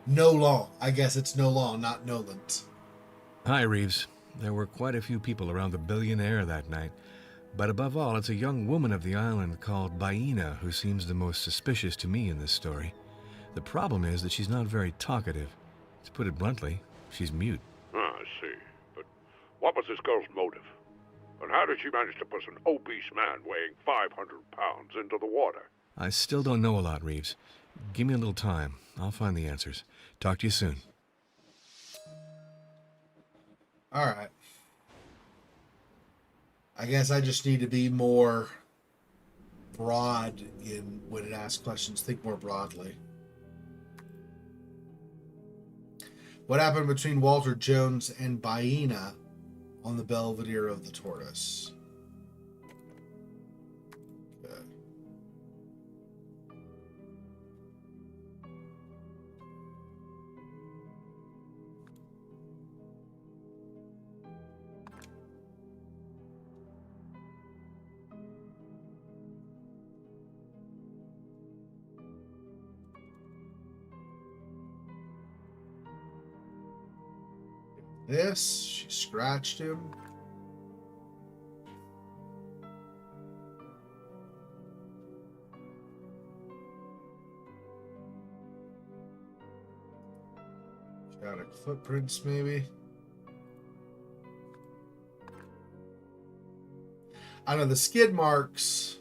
[SPEAKER 1] Nolan. I guess it's Nolan, not Nolant.
[SPEAKER 3] Hi, Reeves. There were quite a few people around the billionaire that night. But above all, it's a young woman of the island called Baina who seems the most suspicious to me in this story. The problem is that she's not very talkative. To put it bluntly, she's mute.
[SPEAKER 6] I see. But what was this girl's motive? And how did she manage to push an obese man weighing 500 pounds into the water?
[SPEAKER 3] I still don't know a lot, Reeves. Give me a little time. I'll find the answers. Talk to you soon.
[SPEAKER 1] All right. I guess I just need to be more broad in when it asks questions. Think more broadly. What happened between Walter Jones and Baina on the Belvedere of the Tortoise? Okay. This, she scratched him. Got footprints, maybe. I don't know, the skid marks.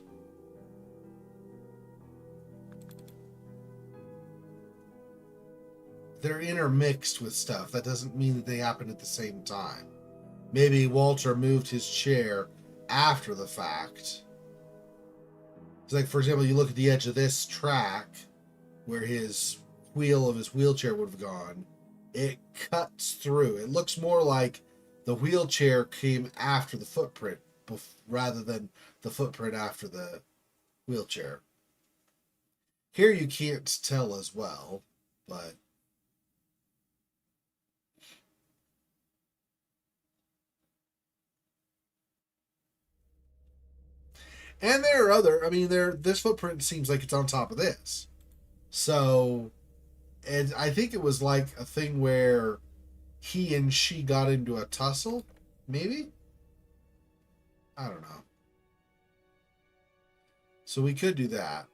[SPEAKER 1] They're intermixed with stuff. That doesn't mean that they happen at the same time. Maybe Walter moved his chair after the fact. It's like, for example, you look at the edge of this track where his wheel of his wheelchair would have gone. It cuts through. It looks more like the wheelchair came after the footprint rather than the footprint after the wheelchair. Here you can't tell as well, but and there are other, I mean, this footprint seems like it's on top of this. So, and I think it was like a thing where he and she got into a tussle, maybe? I don't know. So we could do that.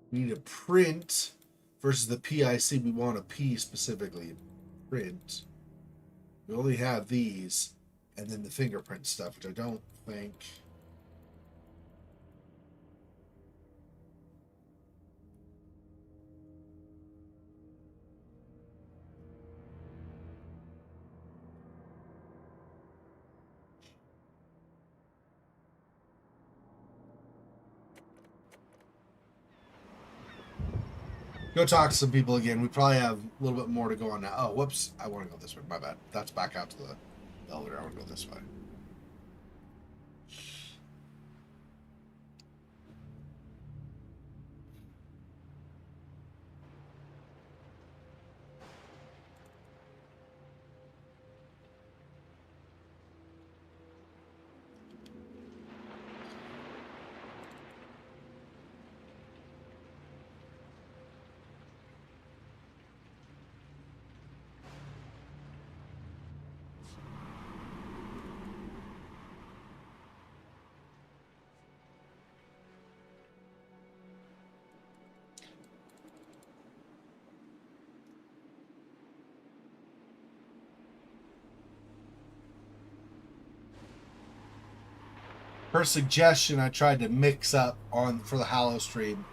[SPEAKER 1] We need a print versus the PIC. We want a P specifically. Print. We only have these, and then the fingerprint stuff, which I don't think. Go talk to some people again. We probably have a little bit more to go on now. Oh, whoops. I want to go this way. My bad. That's back out to the elevator. I want to go this way. Per suggestion, I tried to mix up on for the Hallow stream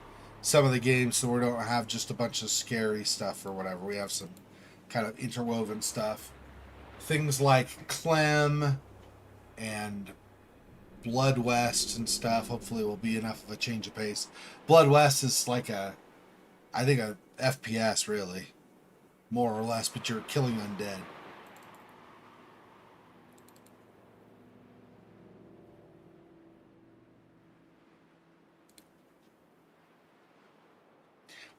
[SPEAKER 1] some of the games so we don't have just a bunch of scary stuff or whatever. We have some kind of interwoven stuff. Things like Clem and Blood West and stuff hopefully will be enough of a change of pace. Blood West is like a FPS really, more or less, but you're killing undead.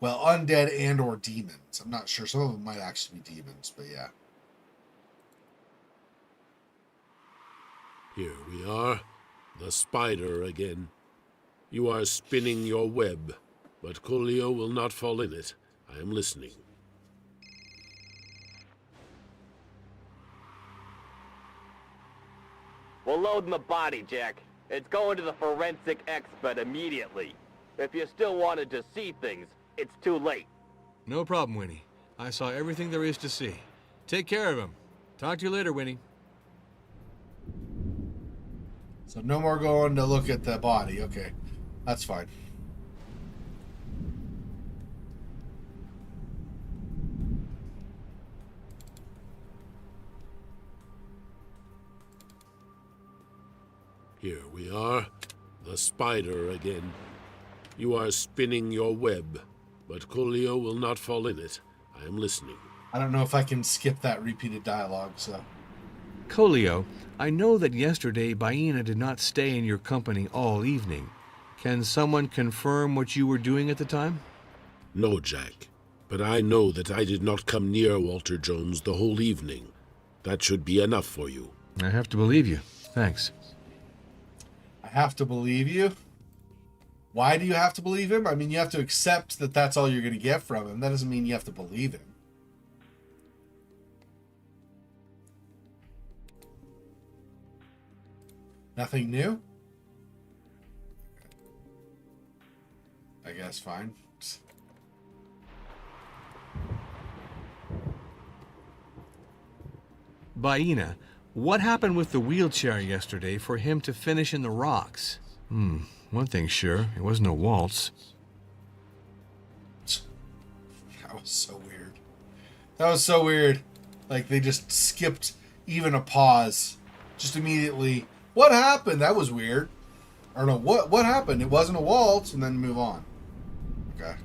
[SPEAKER 1] Well, undead and or demons. I'm not sure. Some of them might actually be demons, but yeah.
[SPEAKER 4] Here we are, the spider again. You are spinning your web, but Coolio will not fall in it. I am listening.
[SPEAKER 7] We're loading the body, Jack. It's going to the forensic expert immediately. If you still wanted to see things, it's too late.
[SPEAKER 3] No problem, Winnie. I saw everything there is to see. Take care of him. Talk to you later, Winnie.
[SPEAKER 1] So no more going to look at the body. Okay, that's fine.
[SPEAKER 4] Here we are, the spider again. You are spinning your web, but Coolio will not fall in it. I am listening.
[SPEAKER 1] I don't know if I can skip that repeated dialogue, so.
[SPEAKER 3] Coolio, I know that yesterday Baina did not stay in your company all evening. Can someone confirm what you were doing at the time?
[SPEAKER 4] No, Jack. But I know that I did not come near Walter Jones the whole evening. That should be enough for you.
[SPEAKER 3] I have to believe you. Thanks.
[SPEAKER 1] I have to believe you? Why do you have to believe him? I mean, you have to accept that that's all you're going to get from him. That doesn't mean you have to believe him. Nothing new? I guess fine.
[SPEAKER 3] Baina, what happened with the wheelchair yesterday for him to finish in the rocks? One thing's sure, it wasn't a waltz.
[SPEAKER 1] That was so weird. That was so weird. Like, they just skipped even a pause. Just immediately, what happened? That was weird. Or no, what happened? It wasn't a waltz, and then move on. Okay.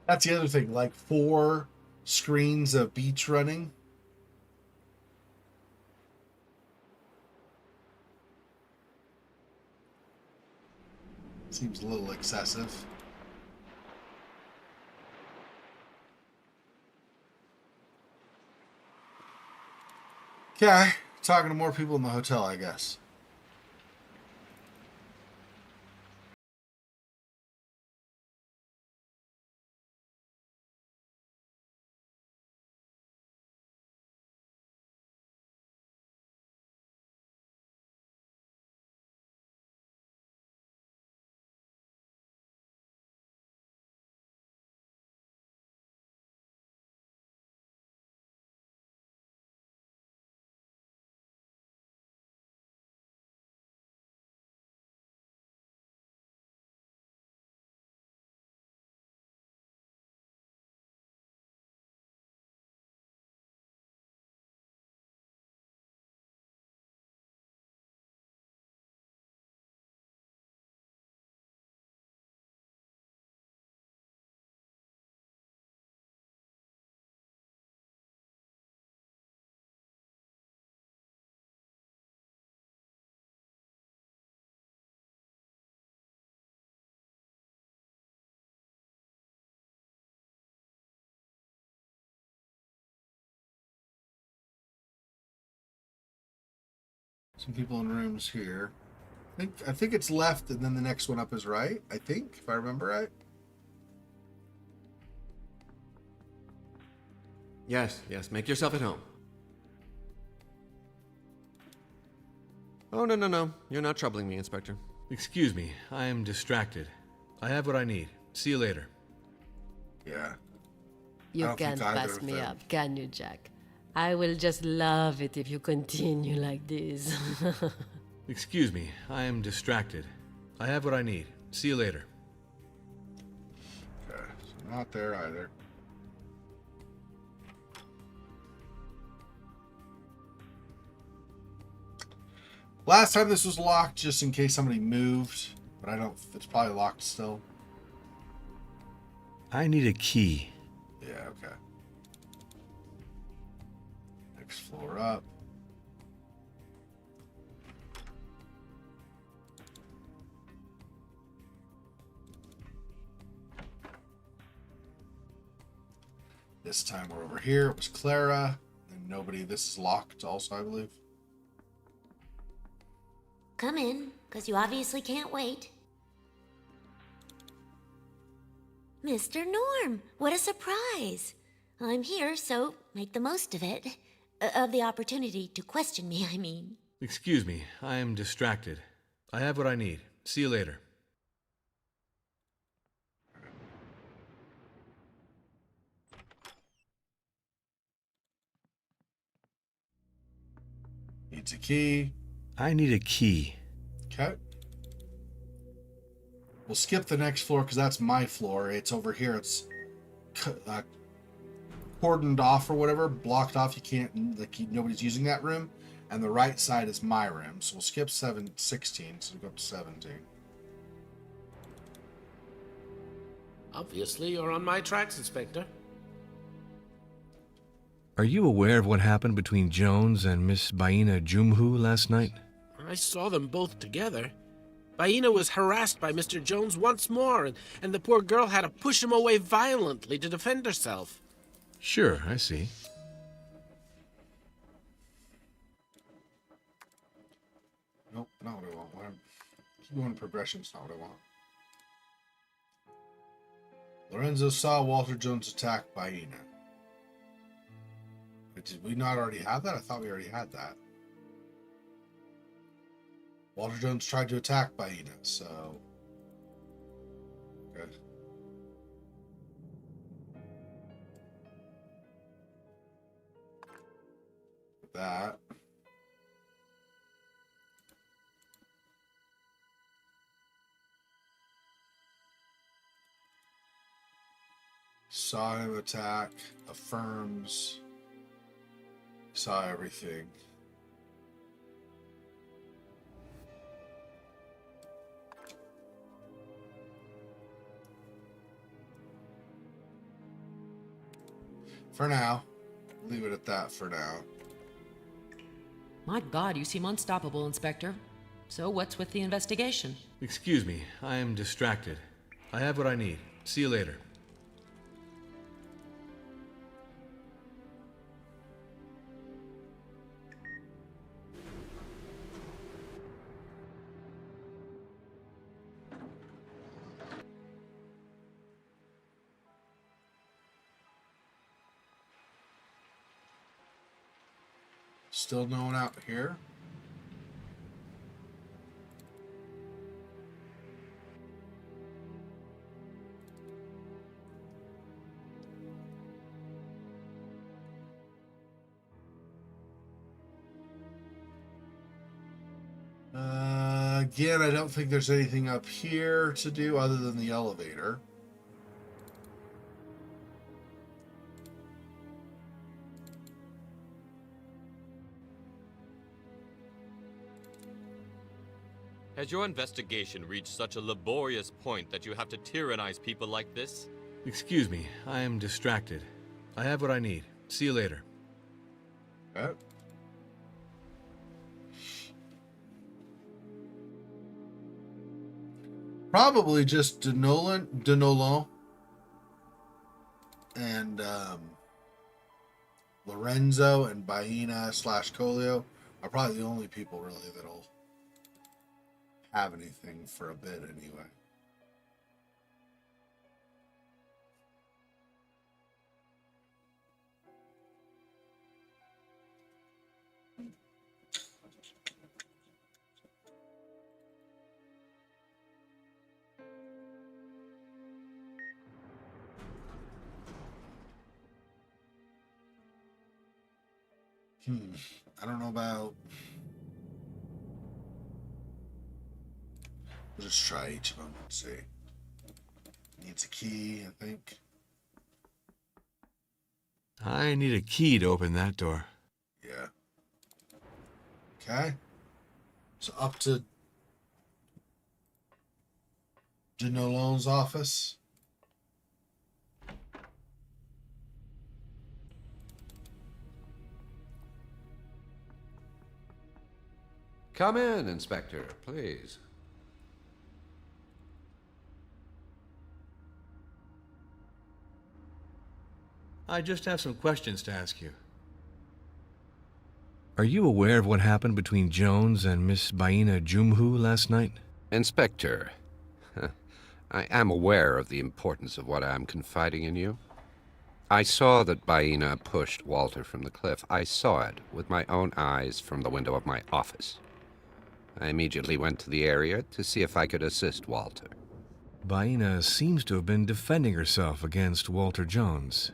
[SPEAKER 1] That's the other thing. Like 4 screens of beach running. Seems a little excessive. Okay, talking to more people in the hotel, I guess. Some people in rooms here. I think it's left, and then the next one up is right. I think, if I remember right.
[SPEAKER 8] Yes, make yourself at home. Oh, no. You're not troubling me, Inspector.
[SPEAKER 3] Excuse me, I am distracted. I have what I need. See you later.
[SPEAKER 1] Yeah.
[SPEAKER 2] You
[SPEAKER 1] don't think
[SPEAKER 2] can't
[SPEAKER 1] either
[SPEAKER 2] pass
[SPEAKER 1] of
[SPEAKER 2] me
[SPEAKER 1] them-
[SPEAKER 2] up, can you, Jack? I will just love it if you continue like this.
[SPEAKER 3] Excuse me, I am distracted. I have what I need. See you later.
[SPEAKER 1] Okay, so not there either. Last time this was locked, just in case somebody moved, but I don't. It's probably locked still.
[SPEAKER 3] I need a key.
[SPEAKER 1] Yeah. Okay. Next floor up. This time we're over here. It was Clara. And nobody. This is locked also, I believe.
[SPEAKER 9] Come in, because you obviously can't wait. Mr. Norm, what a surprise. I'm here, so make the most of it. Of the opportunity to question me, I mean.
[SPEAKER 3] Excuse me, I am distracted. I have what I need. See you later.
[SPEAKER 1] Needs a key.
[SPEAKER 3] I need a key.
[SPEAKER 1] Okay. We'll skip the next floor because that's my floor. It's over here. It's cordoned off or whatever, blocked off. You can't, like, nobody's using that room. And the right side is my room. So we'll skip 16, so we'll go up to 17.
[SPEAKER 4] Obviously, you're on my tracks, Inspector.
[SPEAKER 3] Are you aware of what happened between Jones and Miss Baina Jumhu last night?
[SPEAKER 4] I saw them both together.
[SPEAKER 10] Baina was harassed by Mr. Jones once more, and the poor girl had to push him away violently to defend herself.
[SPEAKER 3] Sure, I see.
[SPEAKER 1] Nope, not what I want. Keep going to progression's not what I want. Lorenzo saw Walter Jones attack Baina. But did we not already have that? I thought we already had that. Walter Jones tried to attack Baina, so... Okay. That. Saw him attack, affirms, saw everything. For now. Leave it at that for now.
[SPEAKER 5] My God, you seem unstoppable, Inspector. So what's with the investigation?
[SPEAKER 3] Excuse me, I am distracted. I have what I need. See you later.
[SPEAKER 1] Still no one out here. Again, I don't think there's anything up here to do other than the elevator.
[SPEAKER 11] Has your investigation reached such a laborious point that you have to tyrannize people like this?
[SPEAKER 3] Excuse me, I am distracted. I have what I need. See you later.
[SPEAKER 1] Okay. Probably just Denolin and Lorenzo and Baina / Colio are probably the only people really that'll have anything for a bit anyway. I don't know about... We'll just try each of them and see. Needs a key, I think.
[SPEAKER 3] I need a key to open that door.
[SPEAKER 1] Yeah. Okay. So up to Denolin's office.
[SPEAKER 12] Come in, Inspector, please.
[SPEAKER 3] I just have some questions to ask you. Are you aware of what happened between Jones and Miss Baina Jumhu last night?
[SPEAKER 12] Inspector, I am aware of the importance of what I am confiding in you. I saw that Baina pushed Walter from the cliff. I saw it with my own eyes from the window of my office. I immediately went to the area to see if I could assist Walter.
[SPEAKER 3] Baina seems to have been defending herself against Walter Jones.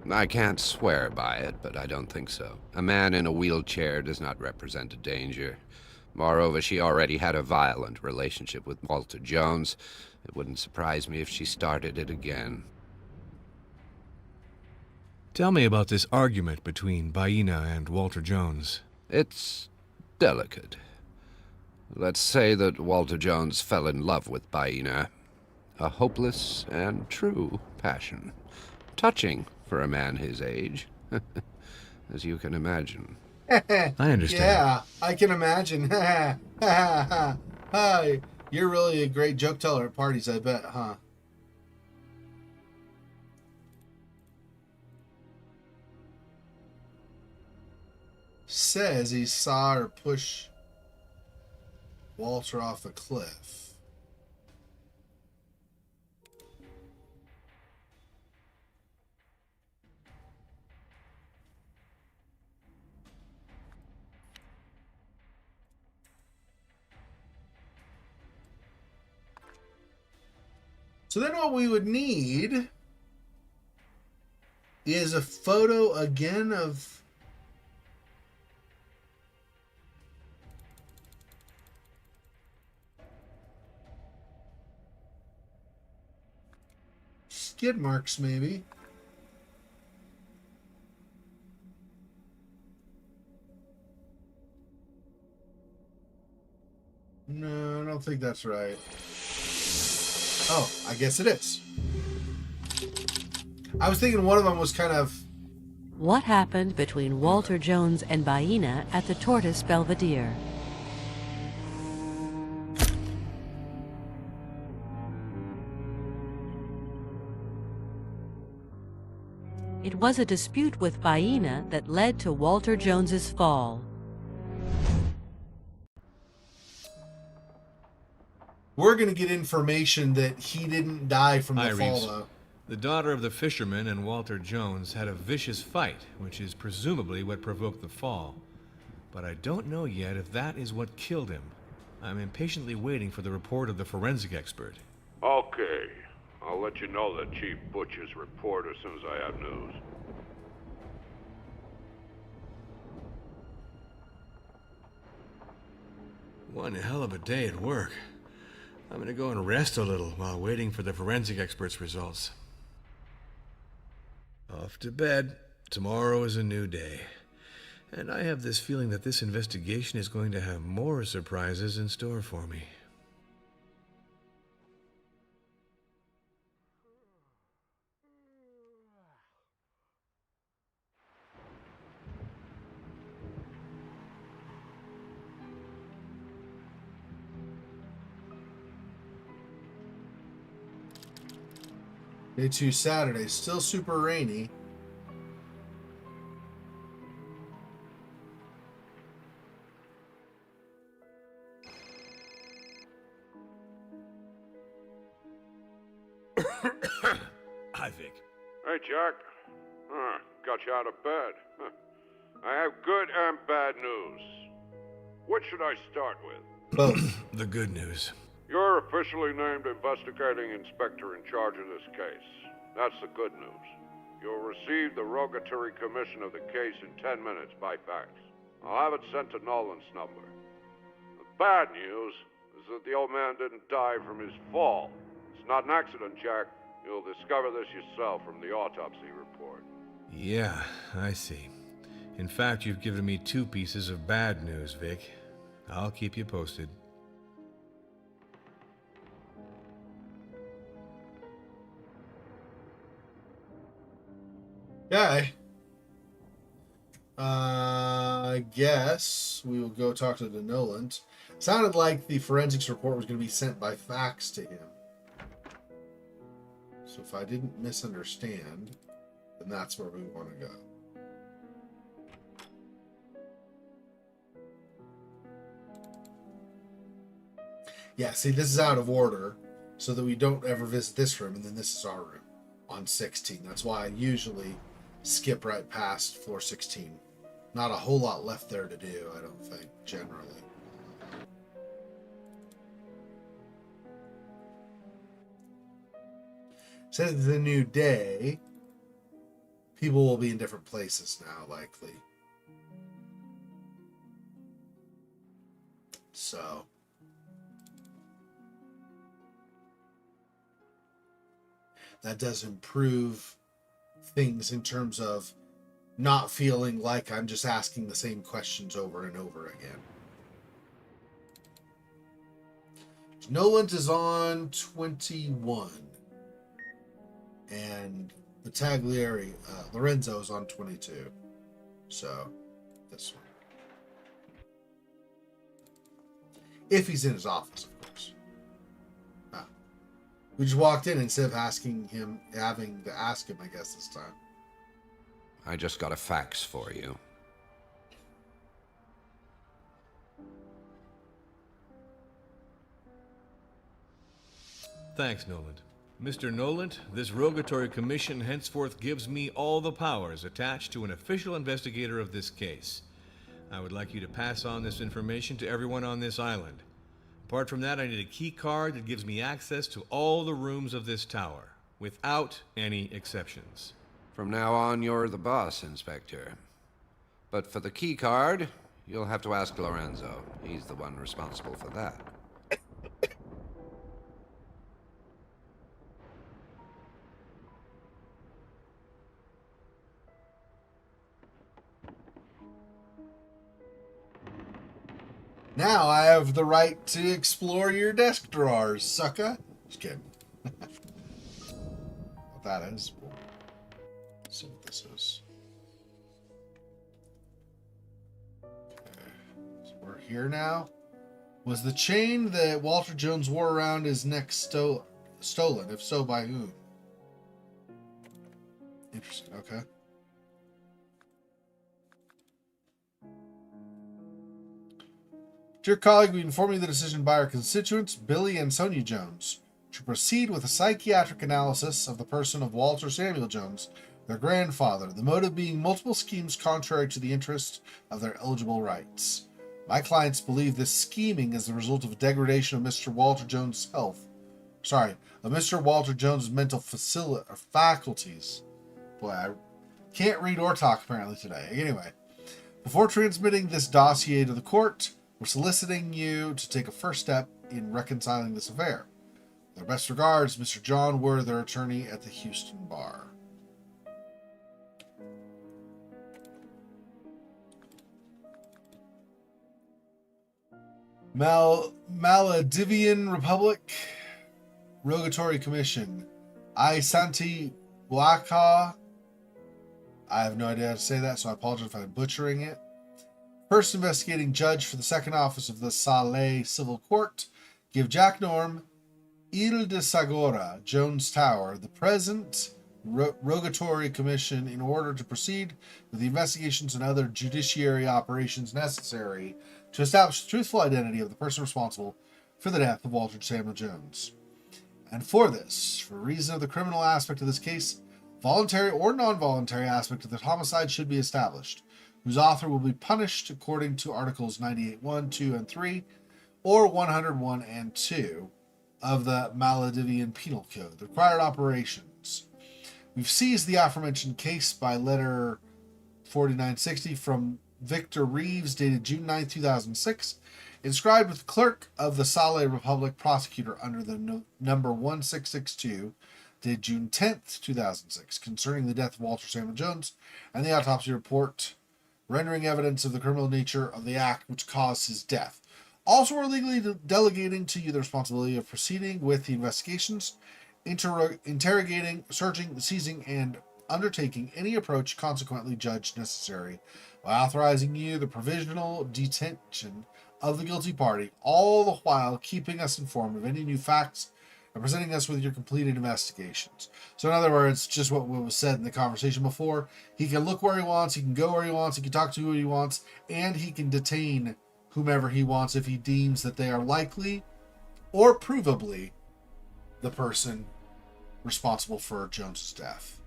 [SPEAKER 12] I can't swear by it, but I don't think so. A man in a wheelchair does not represent a danger. Moreover, she already had a violent relationship with Walter Jones. It wouldn't surprise me if she started it again.
[SPEAKER 3] Tell me about this argument between Baina and Walter Jones.
[SPEAKER 12] It's delicate. Let's say that Walter Jones fell in love with Baina. A hopeless and true passion. Touching for a man his age, as you can imagine.
[SPEAKER 3] I understand.
[SPEAKER 1] Yeah, I can imagine. Hi, You're really a great joke teller at parties, I bet, huh? Says he saw her push Walter off a cliff. So then what we would need is a photo again of skid marks, maybe. No, I don't think that's right. Oh, I guess it is. I was thinking one of them was kind of...
[SPEAKER 2] What happened between Walter Jones and Baina at the Tortoise Belvedere? It was a dispute with Baina that led to Walter Jones's fall.
[SPEAKER 1] We're going to get information that he didn't die from the fall,
[SPEAKER 3] Reeves.
[SPEAKER 1] though.
[SPEAKER 3] The daughter of the fisherman and Walter Jones had a vicious fight, which is presumably what provoked the fall. But I don't know yet if that is what killed him. I'm impatiently waiting for the report of the forensic expert.
[SPEAKER 6] Okay. I'll let you know the Chief Butcher's report as soon as I have news.
[SPEAKER 3] One hell of a day at work. I'm gonna go and rest a little while waiting for the forensic expert's results. Off to bed. Tomorrow is a new day. And I have this feeling that this investigation is going to have more surprises in store for me.
[SPEAKER 1] Day 2 Saturday, still super rainy.
[SPEAKER 3] Hi, Vic.
[SPEAKER 6] Hey, Jack. Got you out of bed. I have good and bad news. Which should I start with?
[SPEAKER 1] Both.
[SPEAKER 3] The good news.
[SPEAKER 6] You're officially named investigating inspector in charge of this case. That's the good news. You'll receive the rogatory commission of the case in 10 minutes by fax. I'll have it sent to Nolan's number. The bad news is that the old man didn't die from his fall. It's not an accident, Jack. You'll discover this yourself from the autopsy report.
[SPEAKER 3] Yeah, I see. In fact, you've given me 2 pieces of bad news, Vic. I'll keep you posted.
[SPEAKER 1] Okay. I guess we will go talk to the Noland. Sounded like the forensics report was going to be sent by fax to him. So if I didn't misunderstand, then that's where we want to go. Yeah, see, this is out of order, so that we don't ever visit this room, and then this is our room on 16. That's why I usually skip right past floor 16. Not a whole lot left there to do, I don't think, generally. Says it's a new day. People will be in different places now, likely. So. That does improve things in terms of not feeling like I'm just asking the same questions over and over again. Noland is on 21. And the Taglieri, Lorenzo is on 22. So, this one. If he's in his office, of course. We just walked in instead of having to ask him, I guess, this time.
[SPEAKER 12] I just got a fax for you.
[SPEAKER 3] Thanks, Noland. Mr. Noland, this rogatory commission henceforth gives me all the powers attached to an official investigator of this case. I would like you to pass on this information to everyone on this island. Apart from that, I need a key card that gives me access to all the rooms of this tower, without any exceptions.
[SPEAKER 12] From now on, you're the boss, Inspector. But for the key card, you'll have to ask Lorenzo. He's the one responsible for that.
[SPEAKER 1] Now I have the right to explore your desk drawers, sucker. Just kidding. What that is. Let's see what this is. Okay. So we're here now. Was the chain that Walter Jones wore around his neck stolen? If so, by whom? Interesting. Okay. Dear colleague, we inform you the decision by our constituents, Billy and Sonia Jones, to proceed with a psychiatric analysis of the person of Walter Samuel Jones, their grandfather, the motive being multiple schemes contrary to the interest of their eligible rights. My clients believe this scheming is the result of a degradation of Mr. Walter Jones' health. Of Mr. Walter Jones' mental faculties. Boy, I can't read or talk apparently today. Anyway, before transmitting this dossier to the court, we're soliciting you to take a first step in reconciling this affair. With our best regards, Mr. John Werther, attorney at the Houston Bar. Maldivian Republic Rogatory Commission. I Santi Waka. I have no idea how to say that, so I apologize if I'm butchering it. First investigating judge for the second office of the Salé Civil Court, give Jack Norm, Ile de Sagora, Jones Tower, the present rogatory commission in order to proceed with the investigations and other judiciary operations necessary to establish the truthful identity of the person responsible for the death of Walter Samuel Jones. And for this, for reason of the criminal aspect of this case, voluntary or non-voluntary aspect of the homicide should be established, whose author will be punished according to Articles 98.1, 2, and 3, or 101 and 2 of the Maldivian Penal Code. The required operations. We've seized the aforementioned case by letter 4960 from Victor Reeves, dated June 9, 2006, inscribed with clerk of the Salé Republic prosecutor under the number 1662, dated June 10th, 2006, concerning the death of Walter Samuel Jones, and the autopsy report rendering evidence of the criminal nature of the act which caused his death. Also, we're legally delegating to you the responsibility of proceeding with the investigations, interrogating, searching, seizing, and undertaking any approach consequently judged necessary, by authorizing you the provisional detention of the guilty party, all the while keeping us informed of any new facts and presenting us with your completed investigations. So in other words, just what was said in the conversation before, he can look where he wants, he can go where he wants, he can talk to who he wants, and he can detain whomever he wants if he deems that they are likely or provably the person responsible for Jones's death.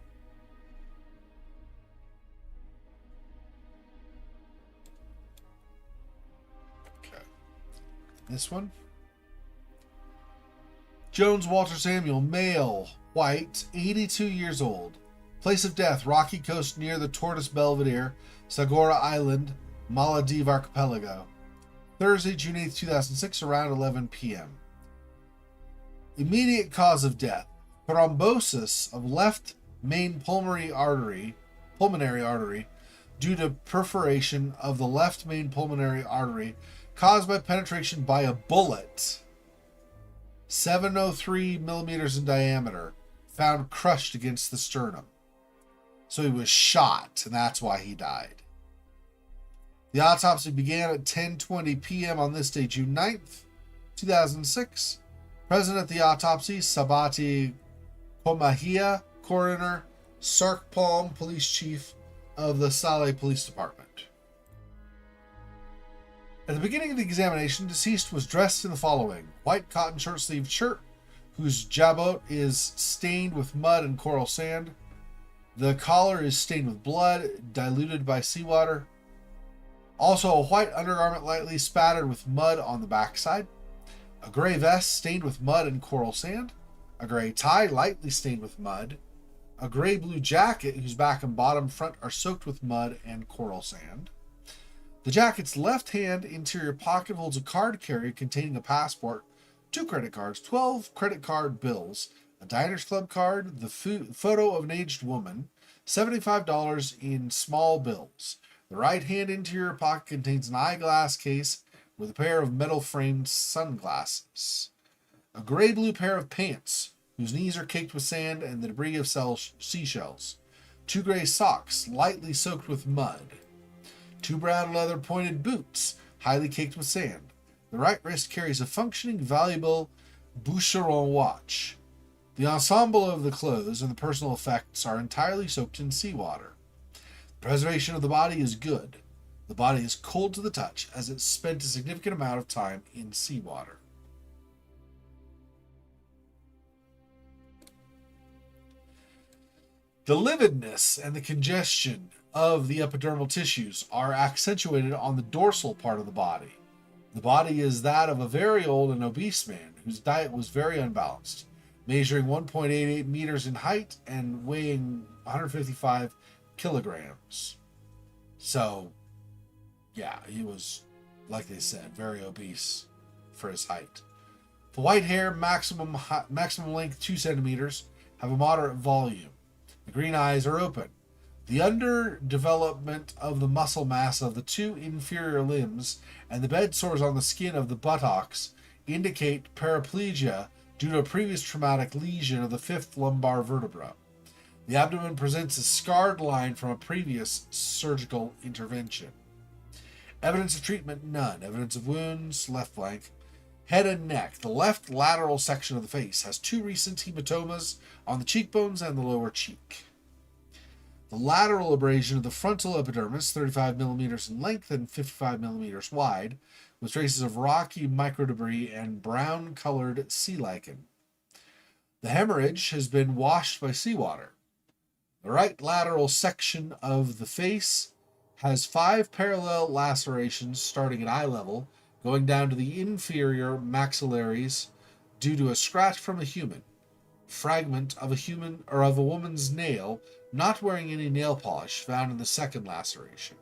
[SPEAKER 1] Okay. This one. Jones Walter Samuel, male, white, 82 years old. Place of death, rocky coast near the Tortoise Belvedere, Sagora Island, Maldive Archipelago. Thursday, June 8, 2006, around 11 p.m. Immediate cause of death, thrombosis of left main pulmonary artery due to perforation of the left main pulmonary artery caused by penetration by a bullet, 703 millimeters in diameter, found crushed against the sternum. So he was shot, and that's why he died. The autopsy began at 10:20 p.m. on this day, June 9th, 2006. Present at the autopsy, Sabati Komahia, coroner, Sark Palm, police chief of the Saleh Police Department. At the beginning of the examination, deceased was dressed in the following: white cotton short-sleeved shirt, whose jabot is stained with mud and coral sand. The collar is stained with blood, diluted by seawater. Also, a white undergarment lightly spattered with mud on the backside. A gray vest stained with mud and coral sand. A gray tie lightly stained with mud. A gray-blue jacket whose back and bottom front are soaked with mud and coral sand. The jacket's left-hand interior pocket holds a card carrier containing a passport, 2 credit cards, 12 credit card bills, a Diners Club card, the photo of an aged woman, $75 in small bills. The right-hand interior pocket contains an eyeglass case with a pair of metal-framed sunglasses. A gray-blue pair of pants, whose knees are caked with sand and the debris of seashells. 2 gray socks, lightly soaked with mud. 2 brown leather pointed boots, highly caked with sand. The right wrist carries a functioning, valuable Boucheron watch. The ensemble of the clothes and the personal effects are entirely soaked in seawater. The preservation of the body is good. The body is cold to the touch, as it spent a significant amount of time in seawater. The lividness and the congestion of the epidermal tissues are accentuated on the dorsal part of the body. The body is that of a very old and obese man whose diet was very unbalanced, measuring 1.88 meters in height and weighing 155 kilograms. So, yeah, he was, like they said, very obese for his height. The white hair, maximum length 2 centimeters, have a moderate volume. The green eyes are open. The underdevelopment of the muscle mass of the 2 inferior limbs and the bed sores on the skin of the buttocks indicate paraplegia due to a previous traumatic lesion of the 5th lumbar vertebra. The abdomen presents a scarred line from a previous surgical intervention. Evidence of treatment, none. Evidence of wounds, left flank. Head and neck. The left lateral section of the face has 2 recent hematomas on the cheekbones and the lower cheek. The lateral abrasion of the frontal epidermis, 35 millimeters in length and 55 millimeters wide, with traces of rocky microdebris and brown-colored sea lichen. The hemorrhage has been washed by seawater. The right lateral section of the face has 5 parallel lacerations starting at eye level, going down to the inferior maxillaries due to a scratch from a human. Fragment of a woman's nail, not wearing any nail polish, found in the second laceration.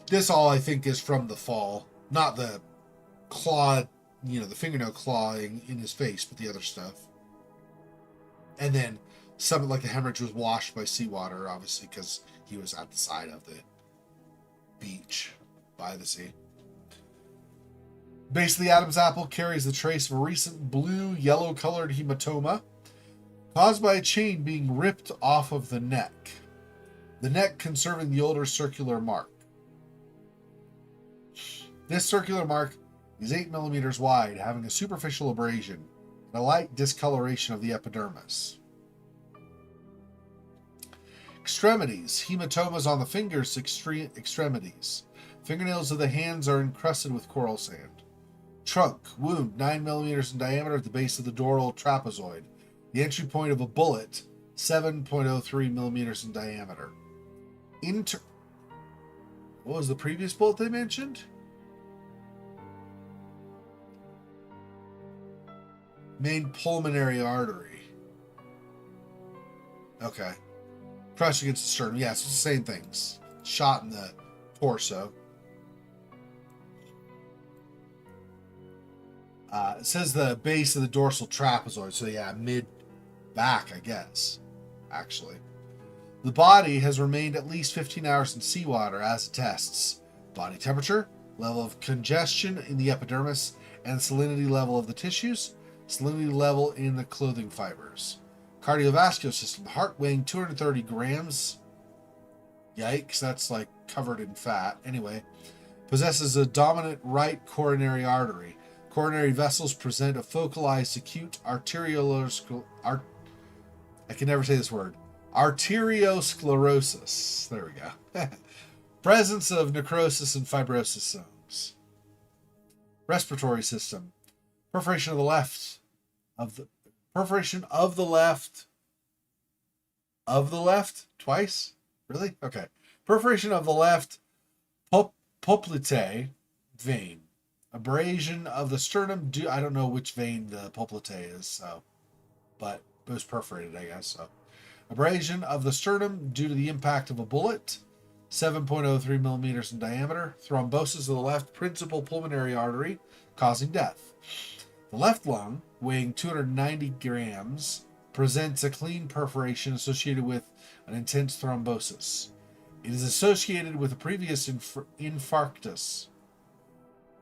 [SPEAKER 1] This all, I think, is from the fall, not the claw, the fingernail clawing in his face, but the other stuff. And then some, like the hemorrhage was washed by seawater, obviously, because he was at the side of the beach by the sea. Base of the Adam's apple carries the trace of a recent blue-yellow colored hematoma caused by a chain being ripped off of the neck. The neck conserving the older circular mark. This circular mark is 8 millimeters wide, having a superficial abrasion and a light discoloration of the epidermis. Extremities. Hematomas on the fingers' extremities. Fingernails of the hands are encrusted with coral sand. Trunk. Wound 9 millimeters in diameter at the base of the dorsal trapezoid. The entry point of a bullet 7.03 millimeters in diameter. What was the previous bullet they mentioned? Main pulmonary artery. Okay. Crushed against the sternum. Yeah, it's the same things. Shot in the torso. It says the base of the dorsal trapezoid. So yeah, mid-back, I guess, actually. The body has remained at least 15 hours in seawater as it tests. Body temperature, level of congestion in the epidermis, and salinity level of the tissues. Salinity level in the clothing fibers. Cardiovascular system. Heart weighing 230 grams. Yikes, that's like covered in fat. Anyway, possesses a dominant right coronary artery. Coronary vessels present a focalized acute I can never say this word. Arteriosclerosis. There we go. Presence of necrosis and fibrosis zones. Respiratory system. Perforation of the left. Perforation of the left. Of the left? Twice? Really? Okay. Perforation of the left poplite vein. Abrasion of the sternum. I don't know which vein the poplite is, so, but it was perforated, I guess. So, abrasion of the sternum due to the impact of a bullet. 7.03 millimeters in diameter. Thrombosis of the left principal pulmonary artery, causing death. The left lung, weighing 290 grams, presents a clean perforation associated with an intense thrombosis. It is associated with a previous infarctus.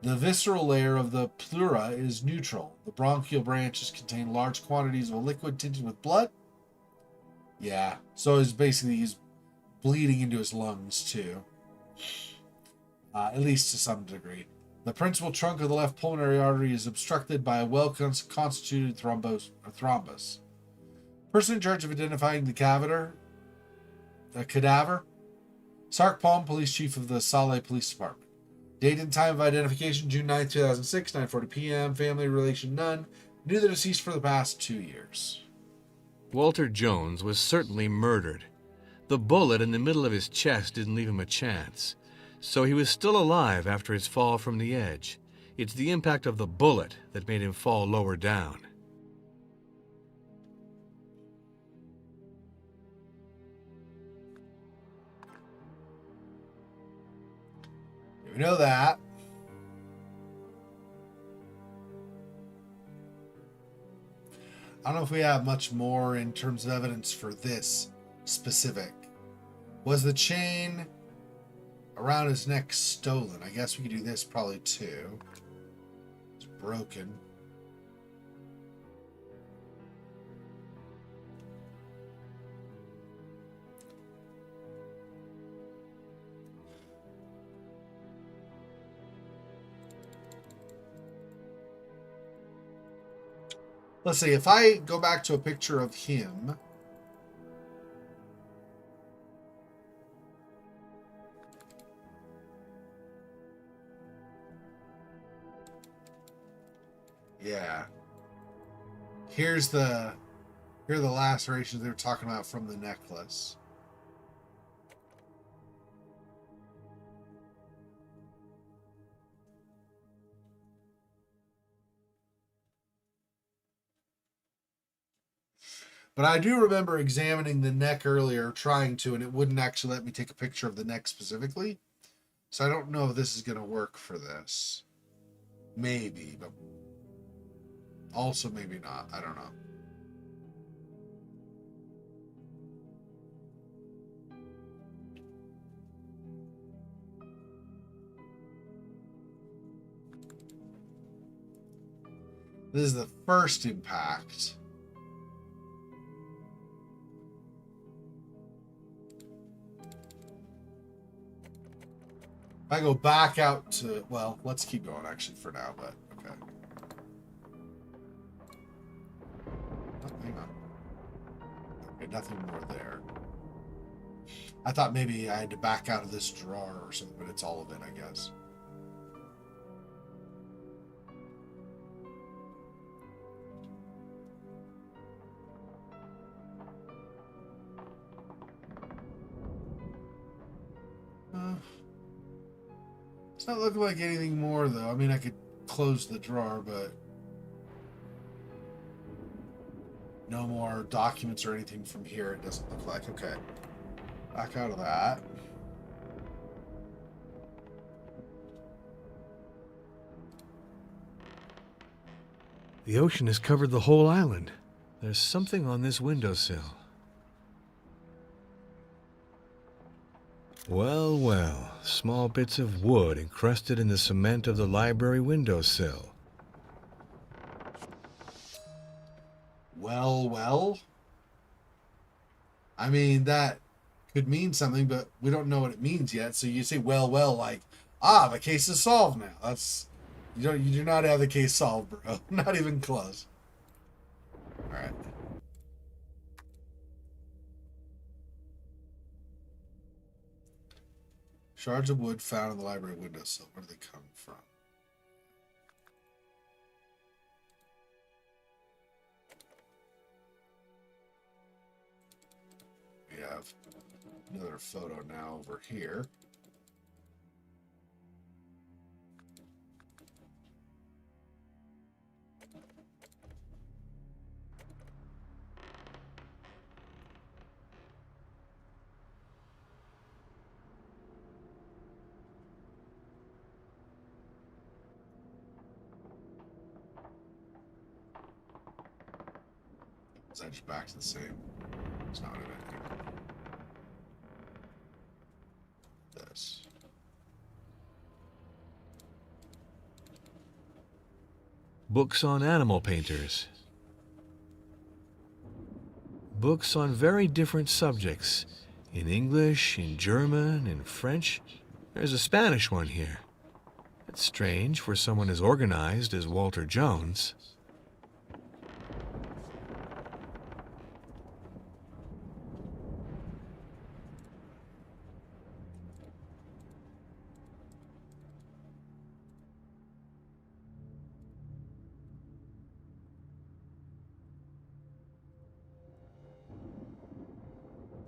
[SPEAKER 1] The visceral layer of the pleura is neutral. The bronchial branches contain large quantities of a liquid tinted with blood. Yeah, so he's bleeding into his lungs too. At least to some degree. The principal trunk of the left pulmonary artery is obstructed by a well-constituted thrombus. Person in charge of identifying the cadaver, Sark Palm, Police Chief of the Saleh Police Department. Date and time of identification, June 9, 2006, 9:40 p.m. Family relation, none. Knew the deceased for the past 2 years.
[SPEAKER 3] Walter Jones was certainly murdered. The bullet in the middle of his chest didn't leave him a chance. So he was still alive after his fall from the edge. It's the impact of the bullet that made him fall lower down.
[SPEAKER 1] We know that. I don't know if we have much more in terms of evidence for this specific. Was the chain around his neck stolen? I guess we could do this probably too. It's broken. Let's see, if I go back to a picture of him. Yeah. Here are the lacerations they were talking about from the necklace. But I do remember examining the neck earlier, trying to, and it wouldn't actually let me take a picture of the neck specifically. So I don't know if this is going to work for this. Maybe, but also maybe not. I don't know. This is the first impact. If I go back out to, well, let's keep going actually for now, but okay. Oh, hang on. Okay, nothing more there. I thought maybe I had to back out of this drawer or something, but it's all of it, I guess. It's not looking like anything more, though. I mean, I could close the drawer, but no more documents or anything from here, it doesn't look like. Okay. Back out of that.
[SPEAKER 3] The ocean has covered the whole island. There's something on this windowsill. Well, well, small bits of wood encrusted in the cement of the library windowsill.
[SPEAKER 1] Well, well. I mean, that could mean something, but we don't know what it means yet. So you say, well, like, the case is solved now. That's you do not have the case solved, bro. Not even close. All right. Shards of wood found in the library windowsill. Where do they come from? We have another photo now over here. Is that just back to the same? It's not anything. This.
[SPEAKER 3] Books on animal painters. Books on very different subjects. In English, in German, in French. There's a Spanish one here. It's strange for someone as organized as Walter Jones.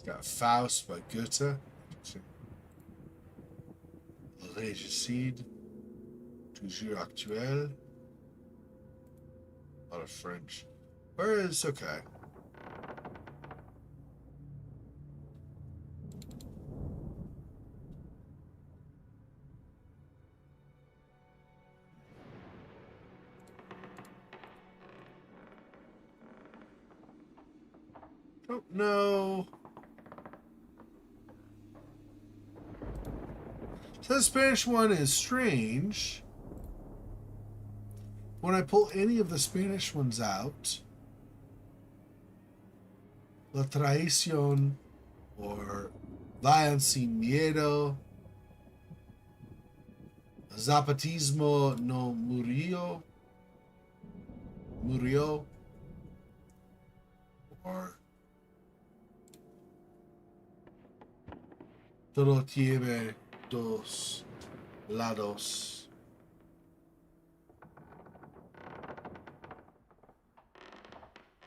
[SPEAKER 1] Got Faust by Goethe. Le Régicide. Toujours actuel. A lot of French. Where is okay? Don't know. So the Spanish one is strange. When I pull any of the Spanish ones out, La Traición or Vayan Sin Miedo, Zapatismo no Murió, or Todo tiene dos lados.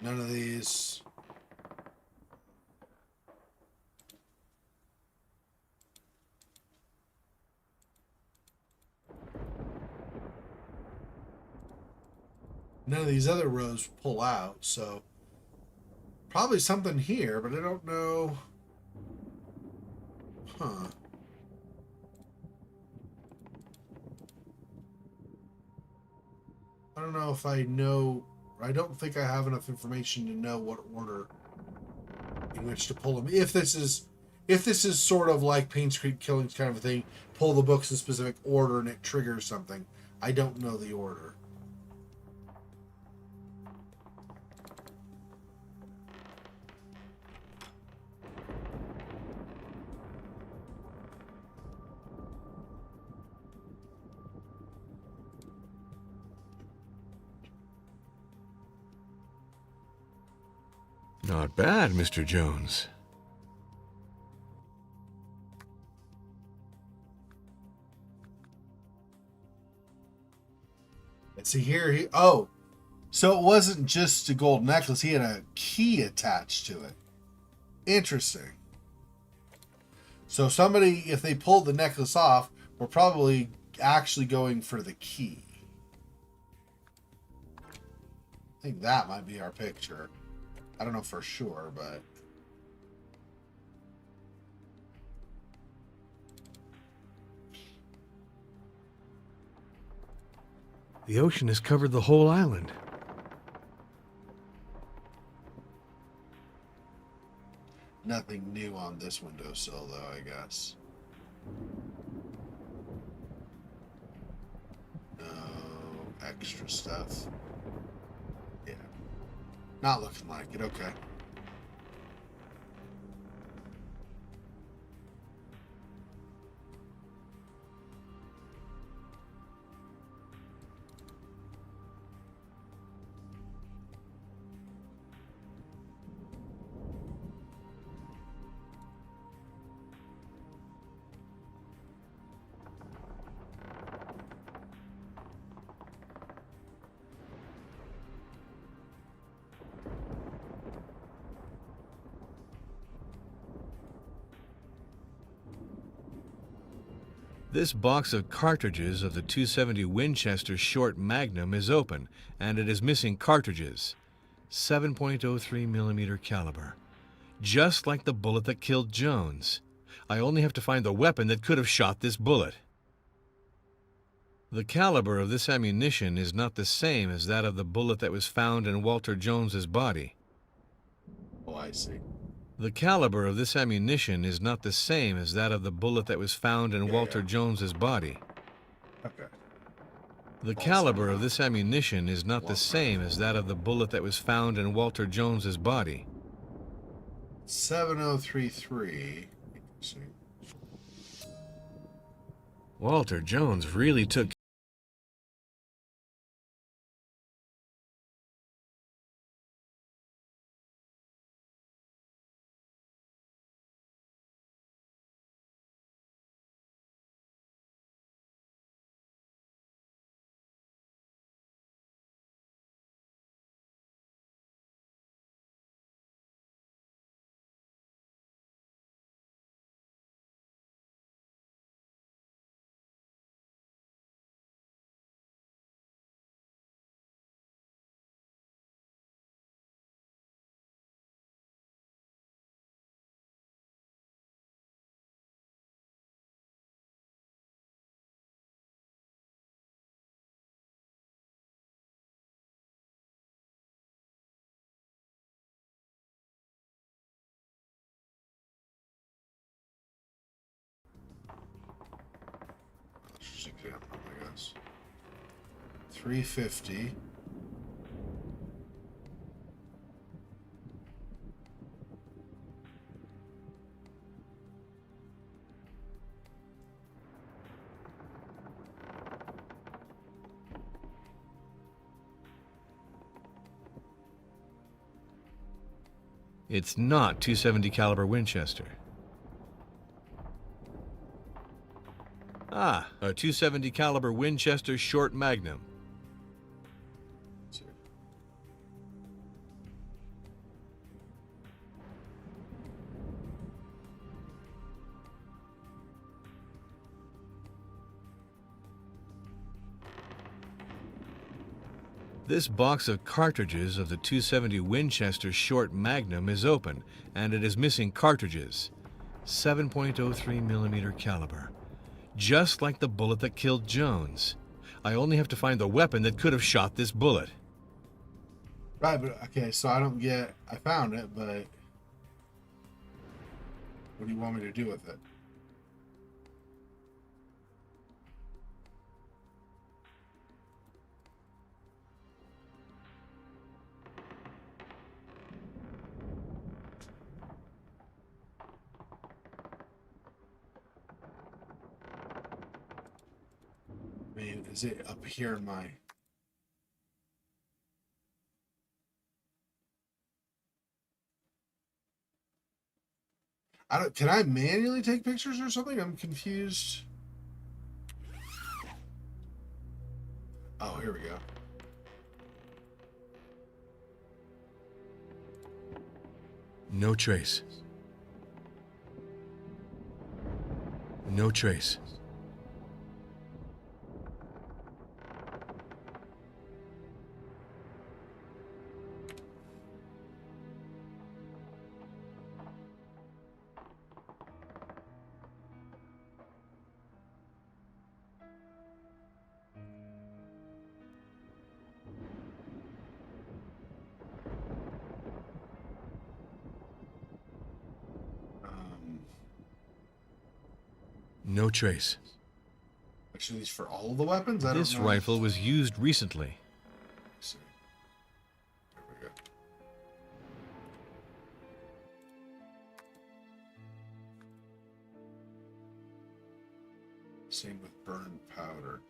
[SPEAKER 1] None of these. None of these other rows pull out, so probably something here, but I don't know. Huh. I don't know if I know. I don't think I have enough information to know what order in which to pull them. If this is sort of like Pain Street Killings kind of a thing, pull the books in specific order and it triggers something. I don't know the order.
[SPEAKER 3] Not bad, Mr. Jones.
[SPEAKER 1] Let's see here. So it wasn't just a gold necklace. He had a key attached to it. Interesting. So somebody, if they pulled the necklace off, were probably actually going for the key. I think that might be our picture. I don't know for sure, but...
[SPEAKER 3] The ocean has covered the whole island.
[SPEAKER 1] Nothing new on this windowsill, though, I guess. No extra stuff. Yeah. Not looking like it, okay.
[SPEAKER 3] This box of cartridges of the 270 Winchester Short Magnum is open, and it is missing cartridges. 7.03 millimeter caliber. Just like the bullet that killed Jones. I only have to find the weapon that could have shot this bullet. The caliber of this ammunition is not the same as that of the bullet that was found in Walter Jones's body.
[SPEAKER 1] Oh, I see.
[SPEAKER 3] The caliber of this ammunition is not the same as that of the bullet that was found in Walter Jones's body.
[SPEAKER 1] Okay.
[SPEAKER 3] The caliber of this ammunition is not the same as that of the bullet that was found in Walter Jones's body.
[SPEAKER 1] 7033. See.
[SPEAKER 3] Walter Jones really took...
[SPEAKER 1] Just example, I guess. 350.
[SPEAKER 3] It's not 270 caliber Winchester. Ah, a 270 caliber Winchester Short Magnum. This box of cartridges of the 270 Winchester Short Magnum is open, and it is missing cartridges. 7.03 millimeter caliber. Just like the bullet that killed Jones. I only have to find the weapon that could have shot this bullet.
[SPEAKER 1] Right, but okay, so I don't get... I found it, but... What do you want me to do with it? I mean, is it up here in my... I don't... Can I manually take pictures or something? I'm confused. Oh, here we go.
[SPEAKER 3] No trace. No trace. No trace.
[SPEAKER 1] Actually, these for all the weapons? I don't know.
[SPEAKER 3] This rifle was used recently.
[SPEAKER 1] Let's see. There we go. Same with burned powder.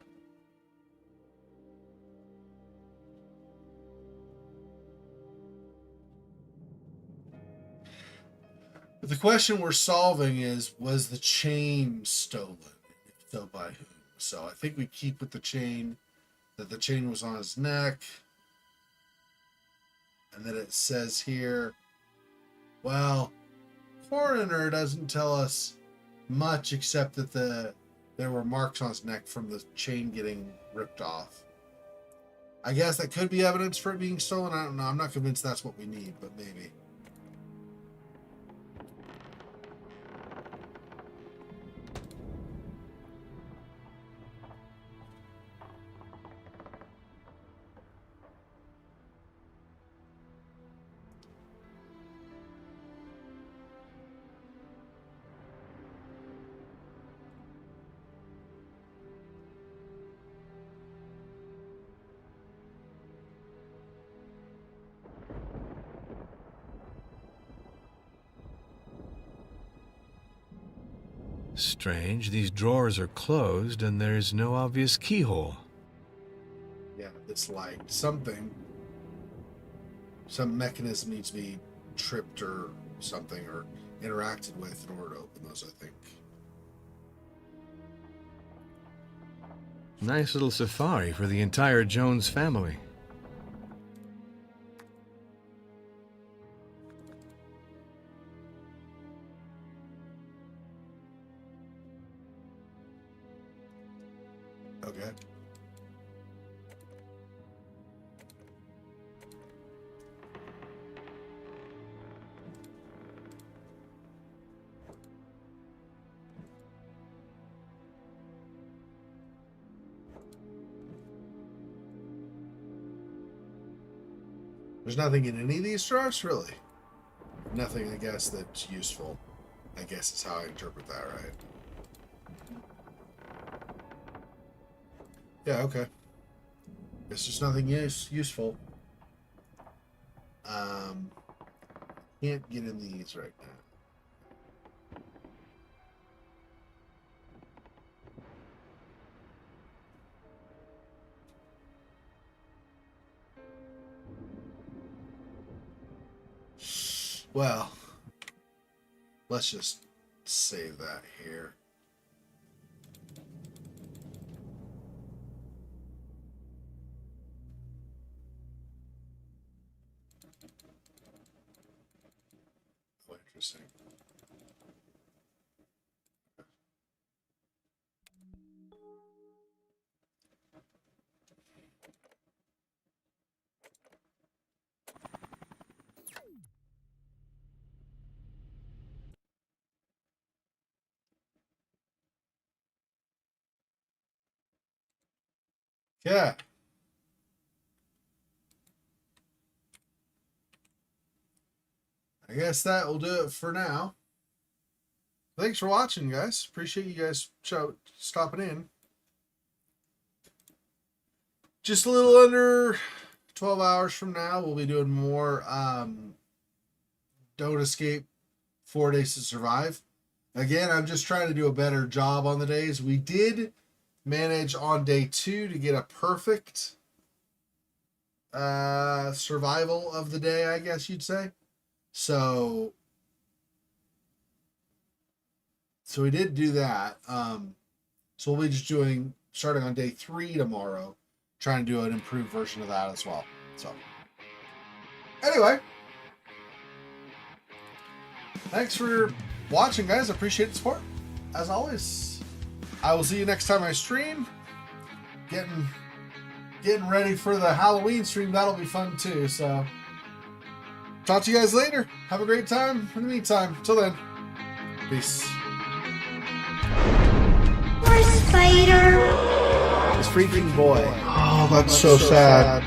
[SPEAKER 1] But the question we're solving is, was the chain stolen? If so, by whom? So I think we keep with the chain, that the chain was on his neck. And then it says here, well, coroner doesn't tell us much except that the there were marks on his neck from the chain getting ripped off. I guess that could be evidence for it being stolen. I don't know. I'm not convinced that's what we need, but maybe.
[SPEAKER 3] Strange, these drawers are closed and there's no obvious keyhole.
[SPEAKER 1] Yeah, it's like something. Some mechanism needs to be tripped or something, or interacted with in order to open those, I think.
[SPEAKER 3] Nice little safari for the entire Jones family.
[SPEAKER 1] Okay. There's nothing in any of these drawers, really? Nothing, I guess, that's useful. I guess is how I interpret that, right? Yeah, okay. Guess there's nothing useful. Can't get in these right now. Well, let's just save that here. Oh, interesting. Yeah. I guess that will do it for now. Thanks for watching, guys. Appreciate you guys stopping in. Just a little under 12 hours from now, we'll be doing more Don't Escape 4 Days to Survive. Again, I'm just trying to do a better job on the days. We did manage on day 2 to get a perfect survival of the day, I guess you'd say. So we did do that. So we'll be just starting on day 3 tomorrow, trying to do an improved version of that as well. So anyway, thanks for watching, guys. I appreciate the support. As always, I will see you next time I stream. Getting ready for the Halloween stream. That'll be fun too. So talk to you guys later. Have a great time. In the meantime, till then, peace.
[SPEAKER 9] Poor spider.
[SPEAKER 1] This freaking boy. Oh, that's so sad.